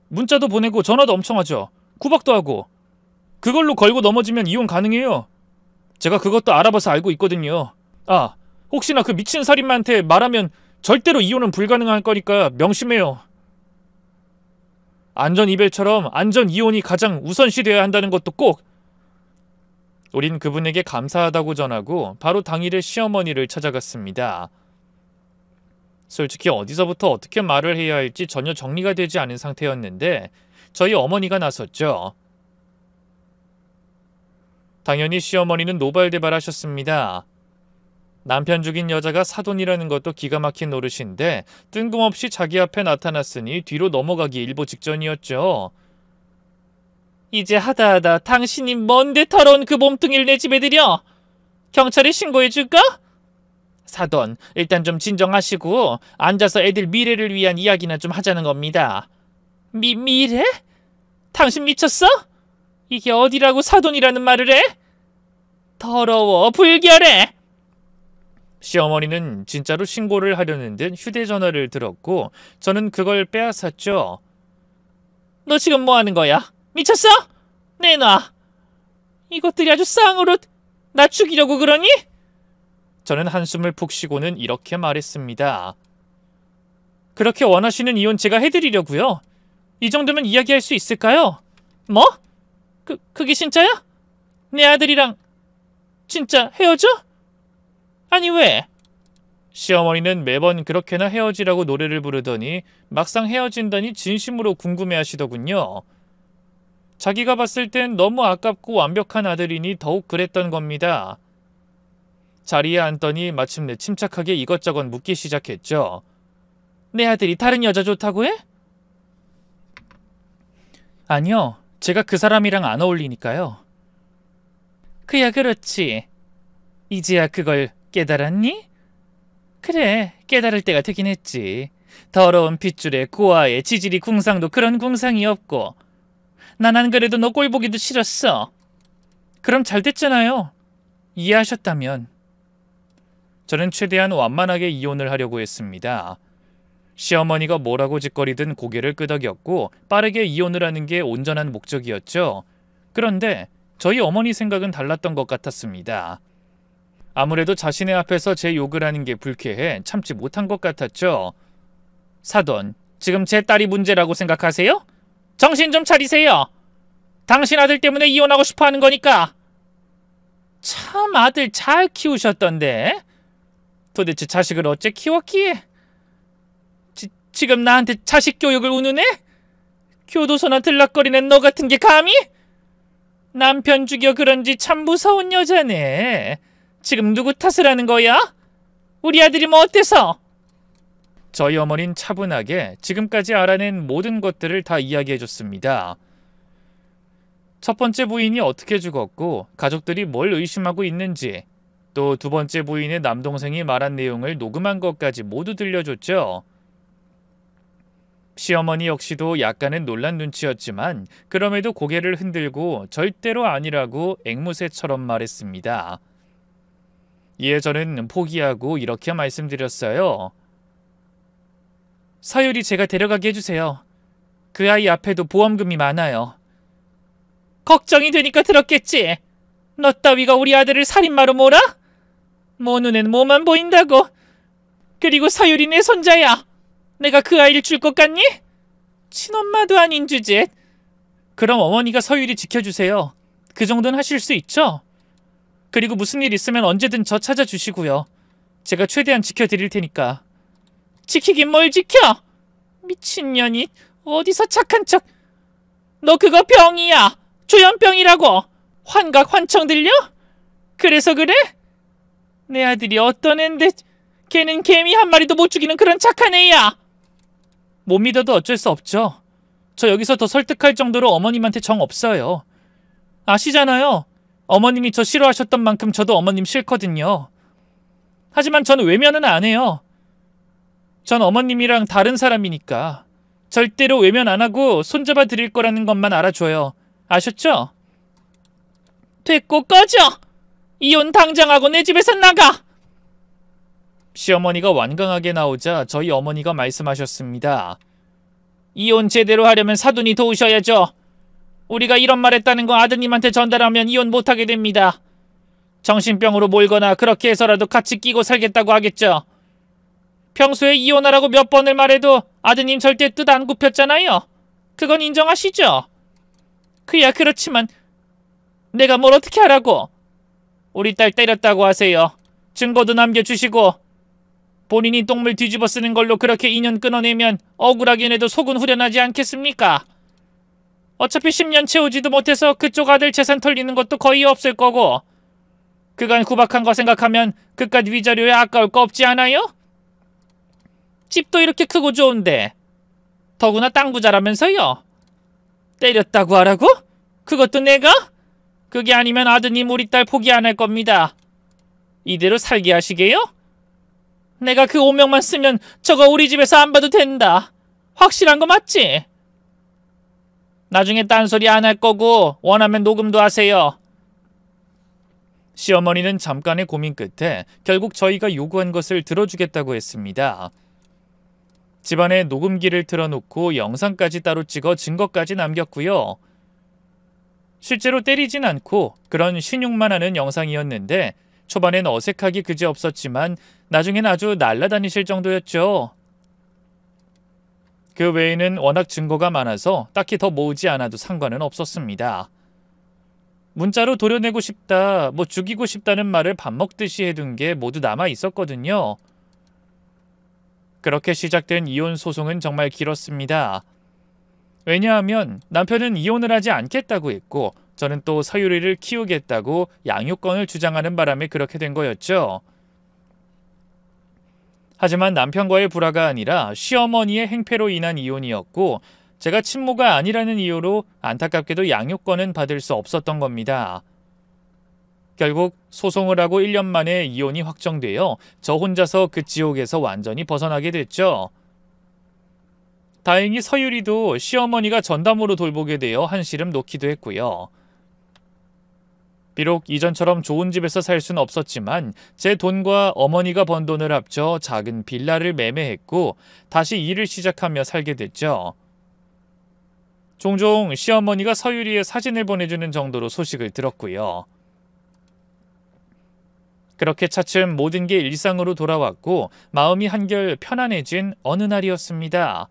문자도 보내고 전화도 엄청 하죠. 구박도 하고. 그걸로 걸고 넘어지면 이혼 가능해요. 제가 그것도 알아봐서 알고 있거든요. 아, 혹시나 그 미친 살인마한테 말하면 절대로 이혼은 불가능할 거니까 명심해요. 안전 이별처럼 안전 이혼이 가장 우선시되어야 한다는 것도 꼭. 우린 그분에게 감사하다고 전하고 바로 당일에 시어머니를 찾아갔습니다. 솔직히 어디서부터 어떻게 말을 해야 할지 전혀 정리가 되지 않은 상태였는데 저희 어머니가 나섰죠. 당연히 시어머니는 노발대발하셨습니다. 남편 죽인 여자가 사돈이라는 것도 기가 막힌 노릇인데 뜬금없이 자기 앞에 나타났으니 뒤로 넘어가기 일보 직전이었죠. 이제 하다하다 당신이 뭔데 더러운 그 몸뚱이를 내 집에 들여? 경찰에 신고해줄까? 사돈, 일단 좀 진정하시고 앉아서 애들 미래를 위한 이야기나 좀 하자는 겁니다. 미래? 당신 미쳤어? 이게 어디라고 사돈이라는 말을 해? 더러워, 불결해! 시어머니는 진짜로 신고를 하려는 듯 휴대전화를 들었고 저는 그걸 빼앗았죠. 너 지금 뭐 하는 거야? 미쳤어? 내놔. 이것들이 아주 쌍으로 나 죽이려고 그러니? 저는 한숨을 푹 쉬고는 이렇게 말했습니다. 그렇게 원하시는 이혼 제가 해드리려고요. 이 정도면 이야기할 수 있을까요? 뭐? 그게 진짜야? 내 아들이랑 진짜 헤어져? 아니 왜? 시어머니는 매번 그렇게나 헤어지라고 노래를 부르더니 막상 헤어진다니 진심으로 궁금해하시더군요. 자기가 봤을 땐 너무 아깝고 완벽한 아들이니 더욱 그랬던 겁니다. 자리에 앉더니 마침내 침착하게 이것저것 묻기 시작했죠. 내 아들이 다른 여자 좋다고 해? 아니요. 제가 그 사람이랑 안 어울리니까요. 그야 그렇지. 이제야 그걸 깨달았니? 그래, 깨달을 때가 되긴 했지. 더러운 핏줄에 고아에 지질이 궁상도 그런 궁상이 없고. 난 안 그래도 너 꼴 보기도 싫었어. 그럼 잘 됐잖아요. 이해하셨다면. 저는 최대한 완만하게 이혼을 하려고 했습니다. 시어머니가 뭐라고 짓거리든 고개를 끄덕였고 빠르게 이혼을 하는 게 온전한 목적이었죠. 그런데 저희 어머니 생각은 달랐던 것 같았습니다. 아무래도 자신의 앞에서 제 욕을 하는 게 불쾌해 참지 못한 것 같았죠. 사돈, 지금 제 딸이 문제라고 생각하세요? 정신 좀 차리세요. 당신 아들 때문에 이혼하고 싶어 하는 거니까. 참 아들 잘 키우셨던데. 도대체 자식을 어째 키웠기에? 지금 나한테 자식 교육을 운운해? 교도소나 들락거리는 너 같은 게 감히? 남편 죽여 그런지 참 무서운 여자네. 지금 누구 탓을 하는 거야? 우리 아들이 뭐 어때서? 저희 어머니는 차분하게 지금까지 알아낸 모든 것들을 다 이야기해줬습니다. 첫 번째 부인이 어떻게 죽었고 가족들이 뭘 의심하고 있는지, 또 두 번째 부인의 남동생이 말한 내용을 녹음한 것까지 모두 들려줬죠. 시어머니 역시도 약간은 놀란 눈치였지만 그럼에도 고개를 흔들고 절대로 아니라고 앵무새처럼 말했습니다. 이에 저는 포기하고 이렇게 말씀드렸어요. 서율이 제가 데려가게 해주세요. 그 아이 앞에도 보험금이 많아요. 걱정이 되니까 들었겠지. 너 따위가 우리 아들을 살인마로 몰아? 뭐 눈엔 뭐만 보인다고. 그리고 서율이 내 손자야. 내가 그 아이를 줄 것 같니? 친엄마도 아닌 주제. 그럼 어머니가 서율이 지켜주세요. 그 정도는 하실 수 있죠? 그리고 무슨 일 있으면 언제든 저 찾아주시고요. 제가 최대한 지켜드릴 테니까. 지키긴 뭘 지켜? 미친년이 어디서 착한 척. 너 그거 병이야. 조현병이라고. 환각 환청 들려? 그래서 그래? 내 아들이 어떤 앤데 걔는 개미 한 마리도 못 죽이는 그런 착한 애야. 못 믿어도 어쩔 수 없죠. 저 여기서 더 설득할 정도로 어머님한테 정 없어요. 아시잖아요. 어머님이 저 싫어하셨던 만큼 저도 어머님 싫거든요. 하지만 저는 외면은 안 해요. 전 어머님이랑 다른 사람이니까 절대로 외면 안 하고 손잡아 드릴 거라는 것만 알아줘요. 아셨죠? 됐고 꺼져! 이혼 당장 하고 내 집에서 나가! 시어머니가 완강하게 나오자 저희 어머니가 말씀하셨습니다. 이혼 제대로 하려면 사돈이 도우셔야죠. 우리가 이런 말 했다는 거 아드님한테 전달하면 이혼 못하게 됩니다. 정신병으로 몰거나 그렇게 해서라도 같이 끼고 살겠다고 하겠죠. 평소에 이혼하라고 몇 번을 말해도 아드님 절대 뜻 안 굽혔잖아요. 그건 인정하시죠? 그야 그렇지만 내가 뭘 어떻게 하라고. 우리 딸 때렸다고 하세요. 증거도 남겨주시고 본인이 똥물 뒤집어 쓰는 걸로 그렇게 인연 끊어내면 억울하긴 해도 속은 후련하지 않겠습니까? 어차피 10년 채우지도 못해서 그쪽 아들 재산 털리는 것도 거의 없을 거고 그간 구박한 거 생각하면 그깟 위자료에 아까울 거 없지 않아요? 집도 이렇게 크고 좋은데 더구나 땅 부자라면서요. 때렸다고 하라고? 그것도 내가? 그게 아니면 아드님 우리 딸 포기 안 할 겁니다. 이대로 살게 하시게요? 내가 그 오명만 쓰면 저거 우리 집에서 안 봐도 된다. 확실한 거 맞지? 나중에 딴소리 안 할 거고 원하면 녹음도 하세요. 시어머니는 잠깐의 고민 끝에 결국 저희가 요구한 것을 들어주겠다고 했습니다. 집안에 녹음기를 틀어놓고 영상까지 따로 찍어 증거까지 남겼고요. 실제로 때리진 않고 그런 신용만 하는 영상이었는데 초반엔 어색하기 그지없었지만 나중엔 아주 날아다니실 정도였죠. 그 외에는 워낙 증거가 많아서 딱히 더 모으지 않아도 상관은 없었습니다. 문자로 도려내고 싶다, 뭐 죽이고 싶다는 말을 밥 먹듯이 해둔 게 모두 남아 있었거든요. 그렇게 시작된 이혼 소송은 정말 길었습니다. 왜냐하면 남편은 이혼을 하지 않겠다고 했고 저는 또 서유리를 키우겠다고 양육권을 주장하는 바람에 그렇게 된 거였죠. 하지만 남편과의 불화가 아니라 시어머니의 행패로 인한 이혼이었고 제가 친모가 아니라는 이유로 안타깝게도 양육권은 받을 수 없었던 겁니다. 결국 소송을 하고 1년 만에 이혼이 확정되어 저 혼자서 그 지옥에서 완전히 벗어나게 됐죠. 다행히 서유리도 시어머니가 전담으로 돌보게 되어 한시름 놓기도 했고요. 비록 이전처럼 좋은 집에서 살 수는 없었지만 제 돈과 어머니가 번 돈을 합쳐 작은 빌라를 매매했고 다시 일을 시작하며 살게 됐죠. 종종 시어머니가 서유리의 사진을 보내주는 정도로 소식을 들었고요. 그렇게 차츰 모든 게 일상으로 돌아왔고 마음이 한결 편안해진 어느 날이었습니다.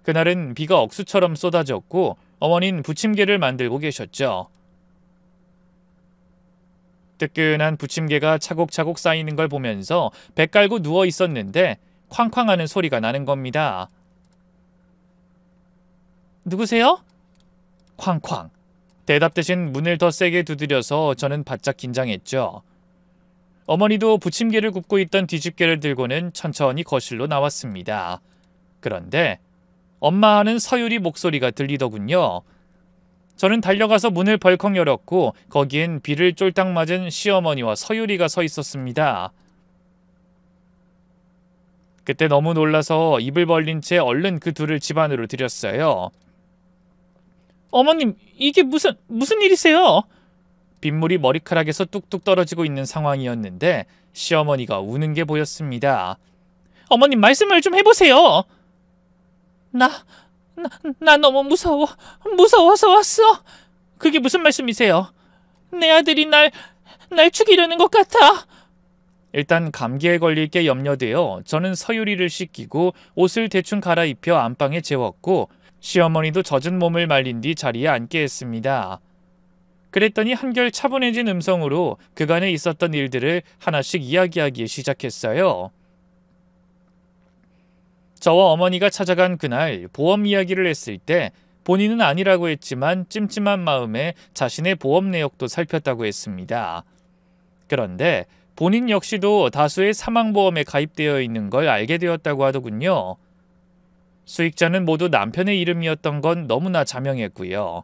그날은 비가 억수처럼 쏟아졌고 어머니는 부침개를 만들고 계셨죠. 뜨끈한 부침개가 차곡차곡 쌓이는 걸 보면서 배 깔고 누워 있었는데 쾅쾅하는 소리가 나는 겁니다. 누구세요? 쾅쾅. 대답 대신 문을 더 세게 두드려서 저는 바짝 긴장했죠. 어머니도 부침개를 굽고 있던 뒤집개를 들고는 천천히 거실로 나왔습니다. 그런데 엄마 하는 서유리 목소리가 들리더군요. 저는 달려가서 문을 벌컥 열었고 거기엔 비를 쫄딱 맞은 시어머니와 서유리가 서 있었습니다. 그때 너무 놀라서 입을 벌린 채 얼른 그 둘을 집 안으로 들였어요. 어머님, 이게 무슨 일이세요? 빗물이 머리카락에서 뚝뚝 떨어지고 있는 상황이었는데 시어머니가 우는 게 보였습니다. 어머님, 말씀을 좀 해보세요. 나 너무 무서워서 왔어. 그게 무슨 말씀이세요? 내 아들이 날 죽이려는 것 같아. 일단 감기에 걸릴 게 염려되어 저는 서유리를 씻기고 옷을 대충 갈아입혀 안방에 재웠고 시어머니도 젖은 몸을 말린 뒤 자리에 앉게 했습니다. 그랬더니 한결 차분해진 음성으로 그간에 있었던 일들을 하나씩 이야기하기 시작했어요. 저와 어머니가 찾아간 그날 보험 이야기를 했을 때 본인은 아니라고 했지만 찜찜한 마음에 자신의 보험 내역도 살폈다고 했습니다. 그런데 본인 역시도 다수의 사망보험에 가입되어 있는 걸 알게 되었다고 하더군요. 수익자는 모두 남편의 이름이었던 건 너무나 자명했고요.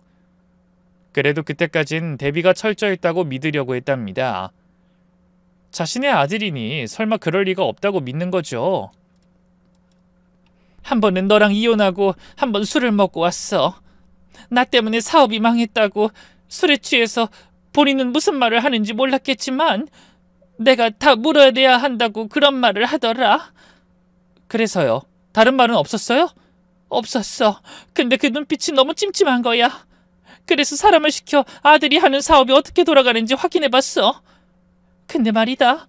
그래도 그때까진 대비가 철저했다고 믿으려고 했답니다. 자신의 아들이니 설마 그럴 리가 없다고 믿는 거죠. 한 번은 너랑 이혼하고 한 번 술을 먹고 왔어. 나 때문에 사업이 망했다고 술에 취해서 본인은 무슨 말을 하는지 몰랐겠지만 내가 다 물어내야 한다고 그런 말을 하더라. 그래서요. 다른 말은 없었어요? 없었어. 근데 그 눈빛이 너무 찜찜한 거야. 그래서 사람을 시켜 아들이 하는 사업이 어떻게 돌아가는지 확인해봤어. 근데 말이다.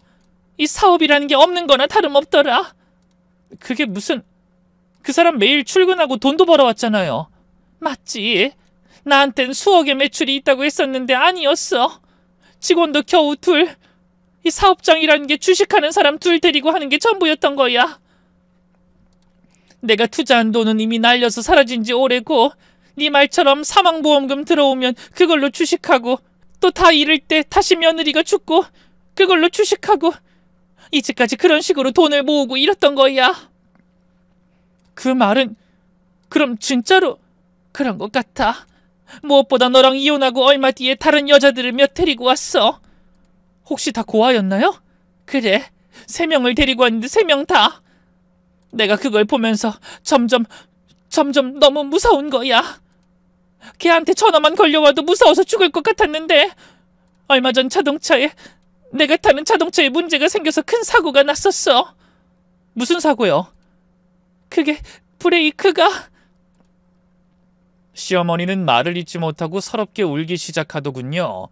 이 사업이라는 게 없는 거나 다름없더라. 그게 무슨... 그 사람 매일 출근하고 돈도 벌어왔잖아요. 맞지. 나한텐 수억의 매출이 있다고 했었는데 아니었어. 직원도 겨우 둘. 이 사업장이라는 게 주식하는 사람 둘 데리고 하는 게 전부였던 거야. 내가 투자한 돈은 이미 날려서 사라진 지 오래고 네 말처럼 사망보험금 들어오면 그걸로 주식하고 또 다 잃을 때 다시 며느리가 죽고 그걸로 주식하고 이제까지 그런 식으로 돈을 모으고 이랬던 거야. 그 말은 그럼 진짜로 그런 것 같아. 무엇보다 너랑 이혼하고 얼마 뒤에 다른 여자들을 몇 데리고 왔어. 혹시 다 고아였나요? 그래. 3명을 데리고 왔는데 3명 다. 내가 그걸 보면서 점점 너무 무서운 거야. 걔한테 전화만 걸려와도 무서워서 죽을 것 같았는데 얼마 전 내가 타는 자동차에 문제가 생겨서 큰 사고가 났었어. 무슨 사고요? 그게 브레이크가... 시어머니는 말을 잇지 못하고 서럽게 울기 시작하더군요.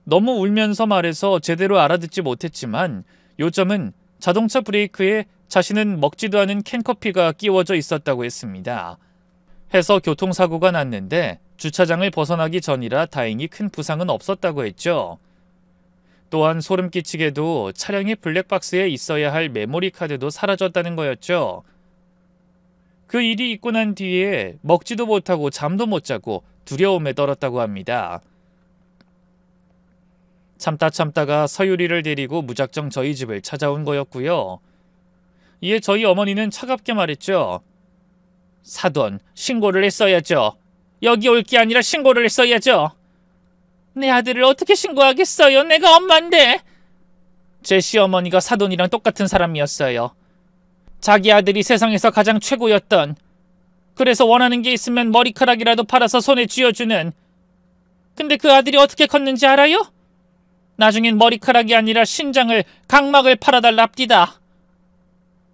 너무 울면서 말해서 제대로 알아듣지 못했지만 요점은 자동차 브레이크에 자신은 먹지도 않은 캔커피가 끼워져 있었다고 했습니다. 해서 교통사고가 났는데 주차장을 벗어나기 전이라 다행히 큰 부상은 없었다고 했죠. 또한 소름 끼치게도 차량의 블랙박스에 있어야 할 메모리 카드도 사라졌다는 거였죠. 그 일이 있고 난 뒤에 먹지도 못하고 잠도 못 자고 두려움에 떨었다고 합니다. 참다가 서유리를 데리고 무작정 저희 집을 찾아온 거였고요. 이에 저희 어머니는 차갑게 말했죠. 사돈, 신고를 했어야죠. 여기 올 게 아니라 신고를 했어야죠. 내 아들을 어떻게 신고하겠어요? 내가 엄마인데. 제 시어머니가 사돈이랑 똑같은 사람이었어요. 자기 아들이 세상에서 가장 최고였던, 그래서 원하는 게 있으면 머리카락이라도 팔아서 손에 쥐어주는. 근데 그 아들이 어떻게 컸는지 알아요? 나중엔 머리카락이 아니라 신장을, 각막을 팔아달랍디다.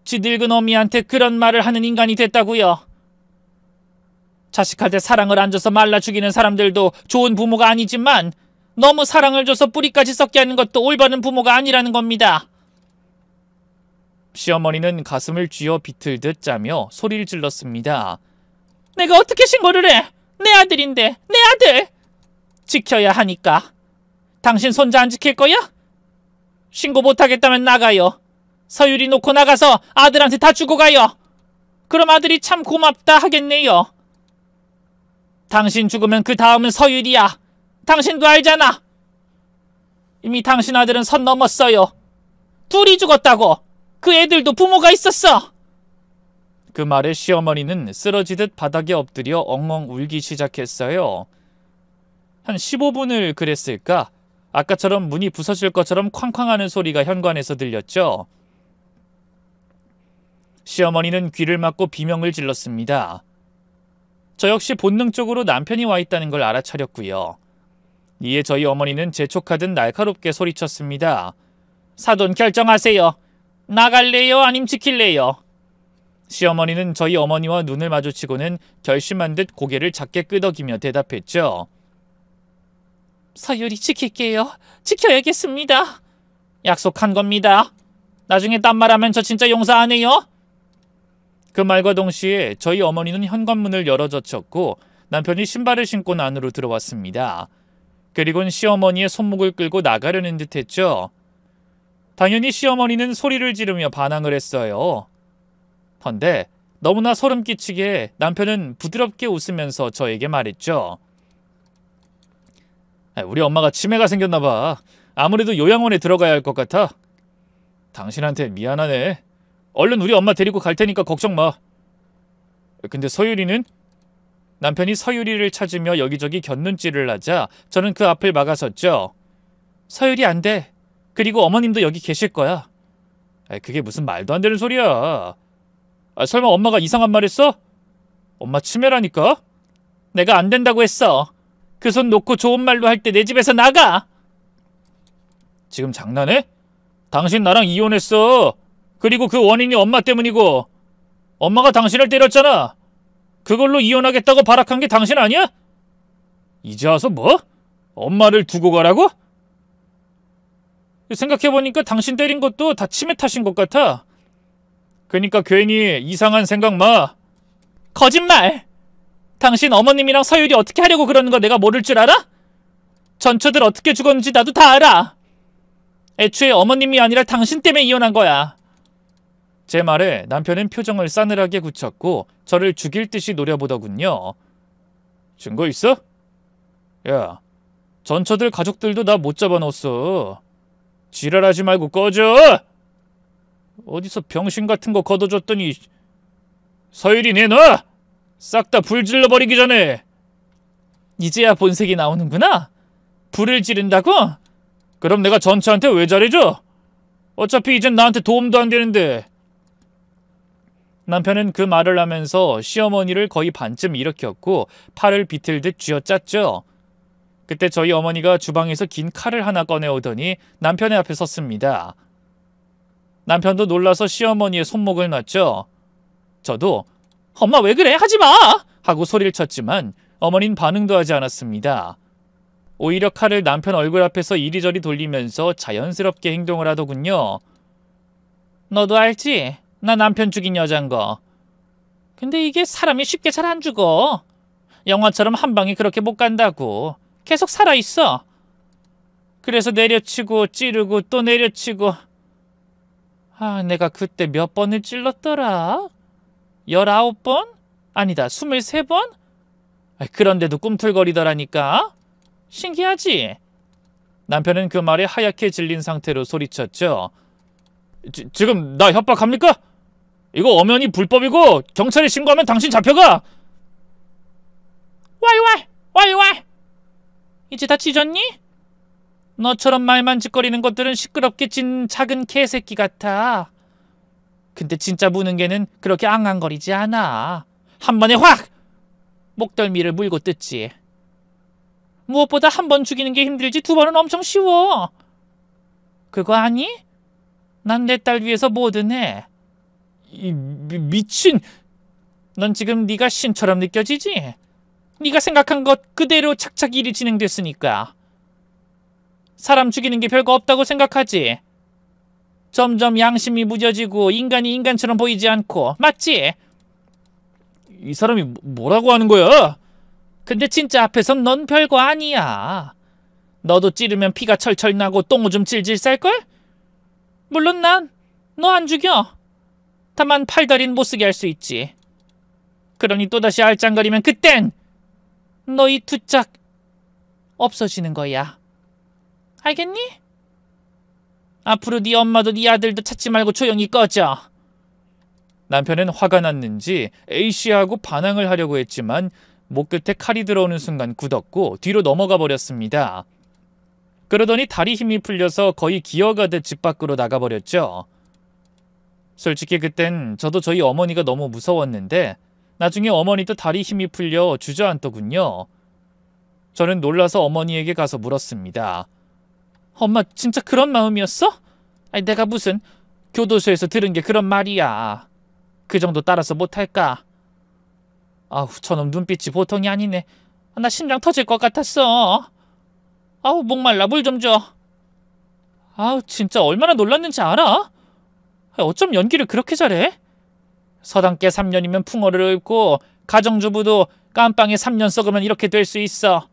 지 늙은 어미한테 그런 말을 하는 인간이 됐다고요. 자식한테 사랑을 안 줘서 말라 죽이는 사람들도 좋은 부모가 아니지만 너무 사랑을 줘서 뿌리까지 썩게 하는 것도 올바른 부모가 아니라는 겁니다. 시어머니는 가슴을 쥐어 비틀듯 짜며 소리를 질렀습니다. 내가 어떻게 신고를 해? 내 아들인데, 내 아들! 지켜야 하니까. 당신 손자 안 지킬 거야? 신고 못하겠다면 나가요. 서율이 놓고 나가서 아들한테 다 주고 가요. 그럼 아들이 참 고맙다 하겠네요. 당신 죽으면 그 다음은 서율이야. 당신도 알잖아. 이미 당신 아들은 선 넘었어요. 둘이 죽었다고. 그 애들도 부모가 있었어. 그 말에 시어머니는 쓰러지듯 바닥에 엎드려 엉엉 울기 시작했어요. 한 15분을 그랬을까? 아까처럼 문이 부서질 것처럼 쾅쾅하는 소리가 현관에서 들렸죠. 시어머니는 귀를 막고 비명을 질렀습니다. 저 역시 본능적으로 남편이 와 있다는 걸 알아차렸고요. 이에 저희 어머니는 재촉하듯 날카롭게 소리쳤습니다. 사돈 결정하세요. 나갈래요? 아님 지킬래요? 시어머니는 저희 어머니와 눈을 마주치고는 결심한 듯 고개를 작게 끄덕이며 대답했죠. 서율이 지킬게요. 지켜야겠습니다. 약속한 겁니다. 나중에 딴 말하면 저 진짜 용서 안 해요. 그 말과 동시에 저희 어머니는 현관문을 열어젖혔고 남편이 신발을 신고 안으로 들어왔습니다. 그리고는 시어머니의 손목을 끌고 나가려는 듯 했죠. 당연히 시어머니는 소리를 지르며 반항을 했어요. 헌데 너무나 소름 끼치게 남편은 부드럽게 웃으면서 저에게 말했죠. 우리 엄마가 치매가 생겼나 봐. 아무래도 요양원에 들어가야 할 것 같아. 당신한테 미안하네. 얼른 우리 엄마 데리고 갈 테니까 걱정 마. 근데 서유리는? 남편이 서유리를 찾으며 여기저기 곁눈질을 하자 저는 그 앞을 막아섰죠. 서유리 안 돼. 그리고 어머님도 여기 계실 거야. 그게 무슨 말도 안 되는 소리야. 설마 엄마가 이상한 말 했어? 엄마 치매라니까? 내가 안 된다고 했어. 그 손 놓고 좋은 말로 할 때 내 집에서 나가! 지금 장난해? 당신 나랑 이혼했어. 그리고 그 원인이 엄마 때문이고 엄마가 당신을 때렸잖아. 그걸로 이혼하겠다고 발악한 게 당신 아니야? 이제 와서 뭐? 엄마를 두고 가라고? 생각해보니까 당신 때린 것도 다 치매 탓인 것 같아. 그러니까 괜히 이상한 생각 마. 거짓말! 당신 어머님이랑 서율이 어떻게 하려고 그러는 거 내가 모를 줄 알아? 전처들 어떻게 죽었는지 나도 다 알아. 애초에 어머님이 아니라 당신 때문에 이혼한 거야. 제 말에 남편은 표정을 싸늘하게 굳혔고 저를 죽일 듯이 노려보더군요. 증거 있어? 야, 전처들 가족들도 나 못 잡아넣었어. 지랄하지 말고 꺼져! 어디서 병신 같은 거 걷어줬더니 서율이 내놔! 싹 다 불 질러버리기 전에. 이제야 본색이 나오는구나. 불을 지른다고? 그럼 내가 전처한테 왜 잘해줘? 어차피 이젠 나한테 도움도 안 되는데. 남편은 그 말을 하면서 시어머니를 거의 반쯤 일으켰고 팔을 비틀듯 쥐어짰죠. 그때 저희 어머니가 주방에서 긴 칼을 하나 꺼내오더니 남편의 앞에 섰습니다. 남편도 놀라서 시어머니의 손목을 놨죠. 저도 엄마 왜 그래? 하지마! 하고 소리를 쳤지만 어머니는 반응도 하지 않았습니다. 오히려 칼을 남편 얼굴 앞에서 이리저리 돌리면서 자연스럽게 행동을 하더군요. 너도 알지? 나 남편 죽인 여잔 거. 근데 이게 사람이 쉽게 잘 안 죽어. 영화처럼 한 방에 그렇게 못 간다고. 계속 살아있어. 그래서 내려치고 찌르고 또 내려치고. 내가 그때 몇 번을 찔렀더라? 19번? 아니다, 23번? 그런데도 꿈틀거리더라니까? 신기하지? 남편은 그 말에 하얗게 질린 상태로 소리쳤죠. 지금 나 협박합니까? 이거 엄연히 불법이고 경찰에 신고하면 당신 잡혀가! 왈왈! 이제 다 찢었니? 너처럼 말만 짓거리는 것들은 시끄럽게 짖는 작은 개새끼 같아. 근데 진짜 무는 개는 그렇게 앙앙거리지 않아. 한 번에 확! 목덜미를 물고 뜯지. 무엇보다 한 번 죽이는 게 힘들지 두 번은 엄청 쉬워. 그거 아니? 난 내 딸 위해서 뭐든 해. 미친! 넌 지금 네가 신처럼 느껴지지? 네가 생각한 것 그대로 착착 일이 진행됐으니까. 사람 죽이는 게 별거 없다고 생각하지? 점점 양심이 무뎌지고 인간이 인간처럼 보이지 않고. 맞지? 이 사람이 뭐라고 하는 거야? 근데 진짜 앞에선 넌 별거 아니야. 너도 찌르면 피가 철철 나고 똥오줌 질질 쌀걸? 물론 난 너 안 죽여. 다만 팔다리는 못쓰게 할 수 있지. 그러니 또다시 알짱거리면 그땐 너희 두 짝 없어지는 거야. 알겠니? 앞으로 네 엄마도 네 아들도 찾지 말고 조용히 꺼져. 남편은 화가 났는지 A씨하고 반항을 하려고 했지만 목 끝에 칼이 들어오는 순간 굳었고 뒤로 넘어가 버렸습니다. 그러더니 다리 힘이 풀려서 거의 기어가듯 집 밖으로 나가버렸죠. 솔직히 그땐 저도 저희 어머니가 너무 무서웠는데 나중에 어머니도 다리 힘이 풀려 주저앉더군요. 저는 놀라서 어머니에게 가서 물었습니다. 엄마 진짜 그런 마음이었어? 아니, 내가 무슨 교도소에서 들은 게 그런 말이야. 그 정도 따라서 못할까? 아우, 저놈 눈빛이 보통이 아니네. 나 심장 터질 것 같았어. 아우, 목말라. 물 좀 줘. 아우, 진짜 얼마나 놀랐는지 알아? 어쩜 연기를 그렇게 잘해? 서당계 3년이면 풍어를 읊고 가정주부도 깜빵에 3년 썩으면 이렇게 될 수 있어.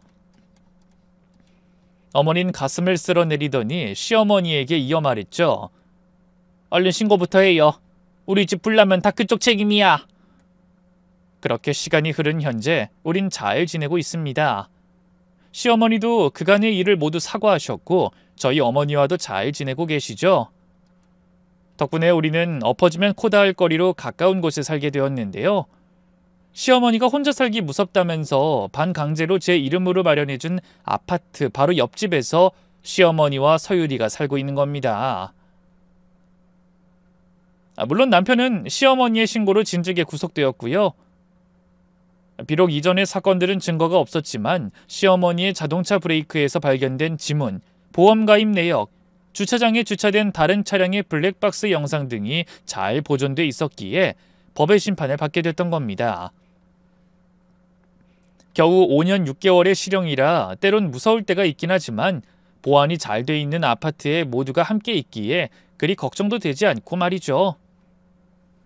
어머니는 가슴을 쓸어내리더니 시어머니에게 이어 말했죠. 얼른 신고부터 해요. 우리 집 불나면 다 그쪽 책임이야. 그렇게 시간이 흐른 현재 우린 잘 지내고 있습니다. 시어머니도 그간의 일을 모두 사과하셨고 저희 어머니와도 잘 지내고 계시죠. 덕분에 우리는 엎어지면 코 닿을 거리로 가까운 곳에 살게 되었는데요. 시어머니가 혼자 살기 무섭다면서 반강제로 제 이름으로 마련해준 아파트 바로 옆집에서 시어머니와 서유리가 살고 있는 겁니다. 물론 남편은 시어머니의 신고로 진즉에 구속되었고요. 비록 이전의 사건들은 증거가 없었지만 시어머니의 자동차 브레이크에서 발견된 지문, 보험 가입 내역, 주차장에 주차된 다른 차량의 블랙박스 영상 등이 잘 보존돼 있었기에 법의 심판을 받게 됐던 겁니다. 겨우 5년 6개월의 실형이라 때론 무서울 때가 있긴 하지만 보안이 잘 돼 있는 아파트에 모두가 함께 있기에 그리 걱정도 되지 않고 말이죠.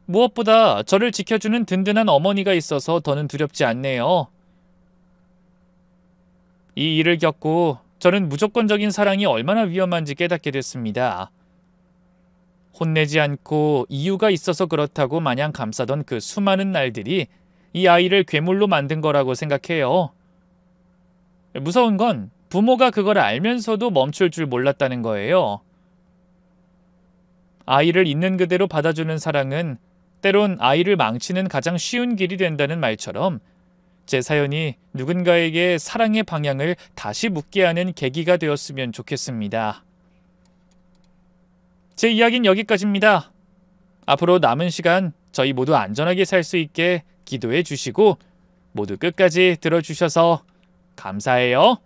무엇보다 저를 지켜주는 든든한 어머니가 있어서 더는 두렵지 않네요. 이 일을 겪고 저는 무조건적인 사랑이 얼마나 위험한지 깨닫게 됐습니다. 혼내지 않고 이유가 있어서 그렇다고 마냥 감싸던 그 수많은 날들이 이 아이를 괴물로 만든 거라고 생각해요. 무서운 건 부모가 그걸 알면서도 멈출 줄 몰랐다는 거예요. 아이를 있는 그대로 받아주는 사랑은 때론 아이를 망치는 가장 쉬운 길이 된다는 말처럼 제 사연이 누군가에게 사랑의 방향을 다시 묻게 하는 계기가 되었으면 좋겠습니다. 제 이야기는 여기까지입니다. 앞으로 남은 시간 저희 모두 안전하게 살 수 있게 기도해 주시고 모두 끝까지 들어주셔서 감사해요.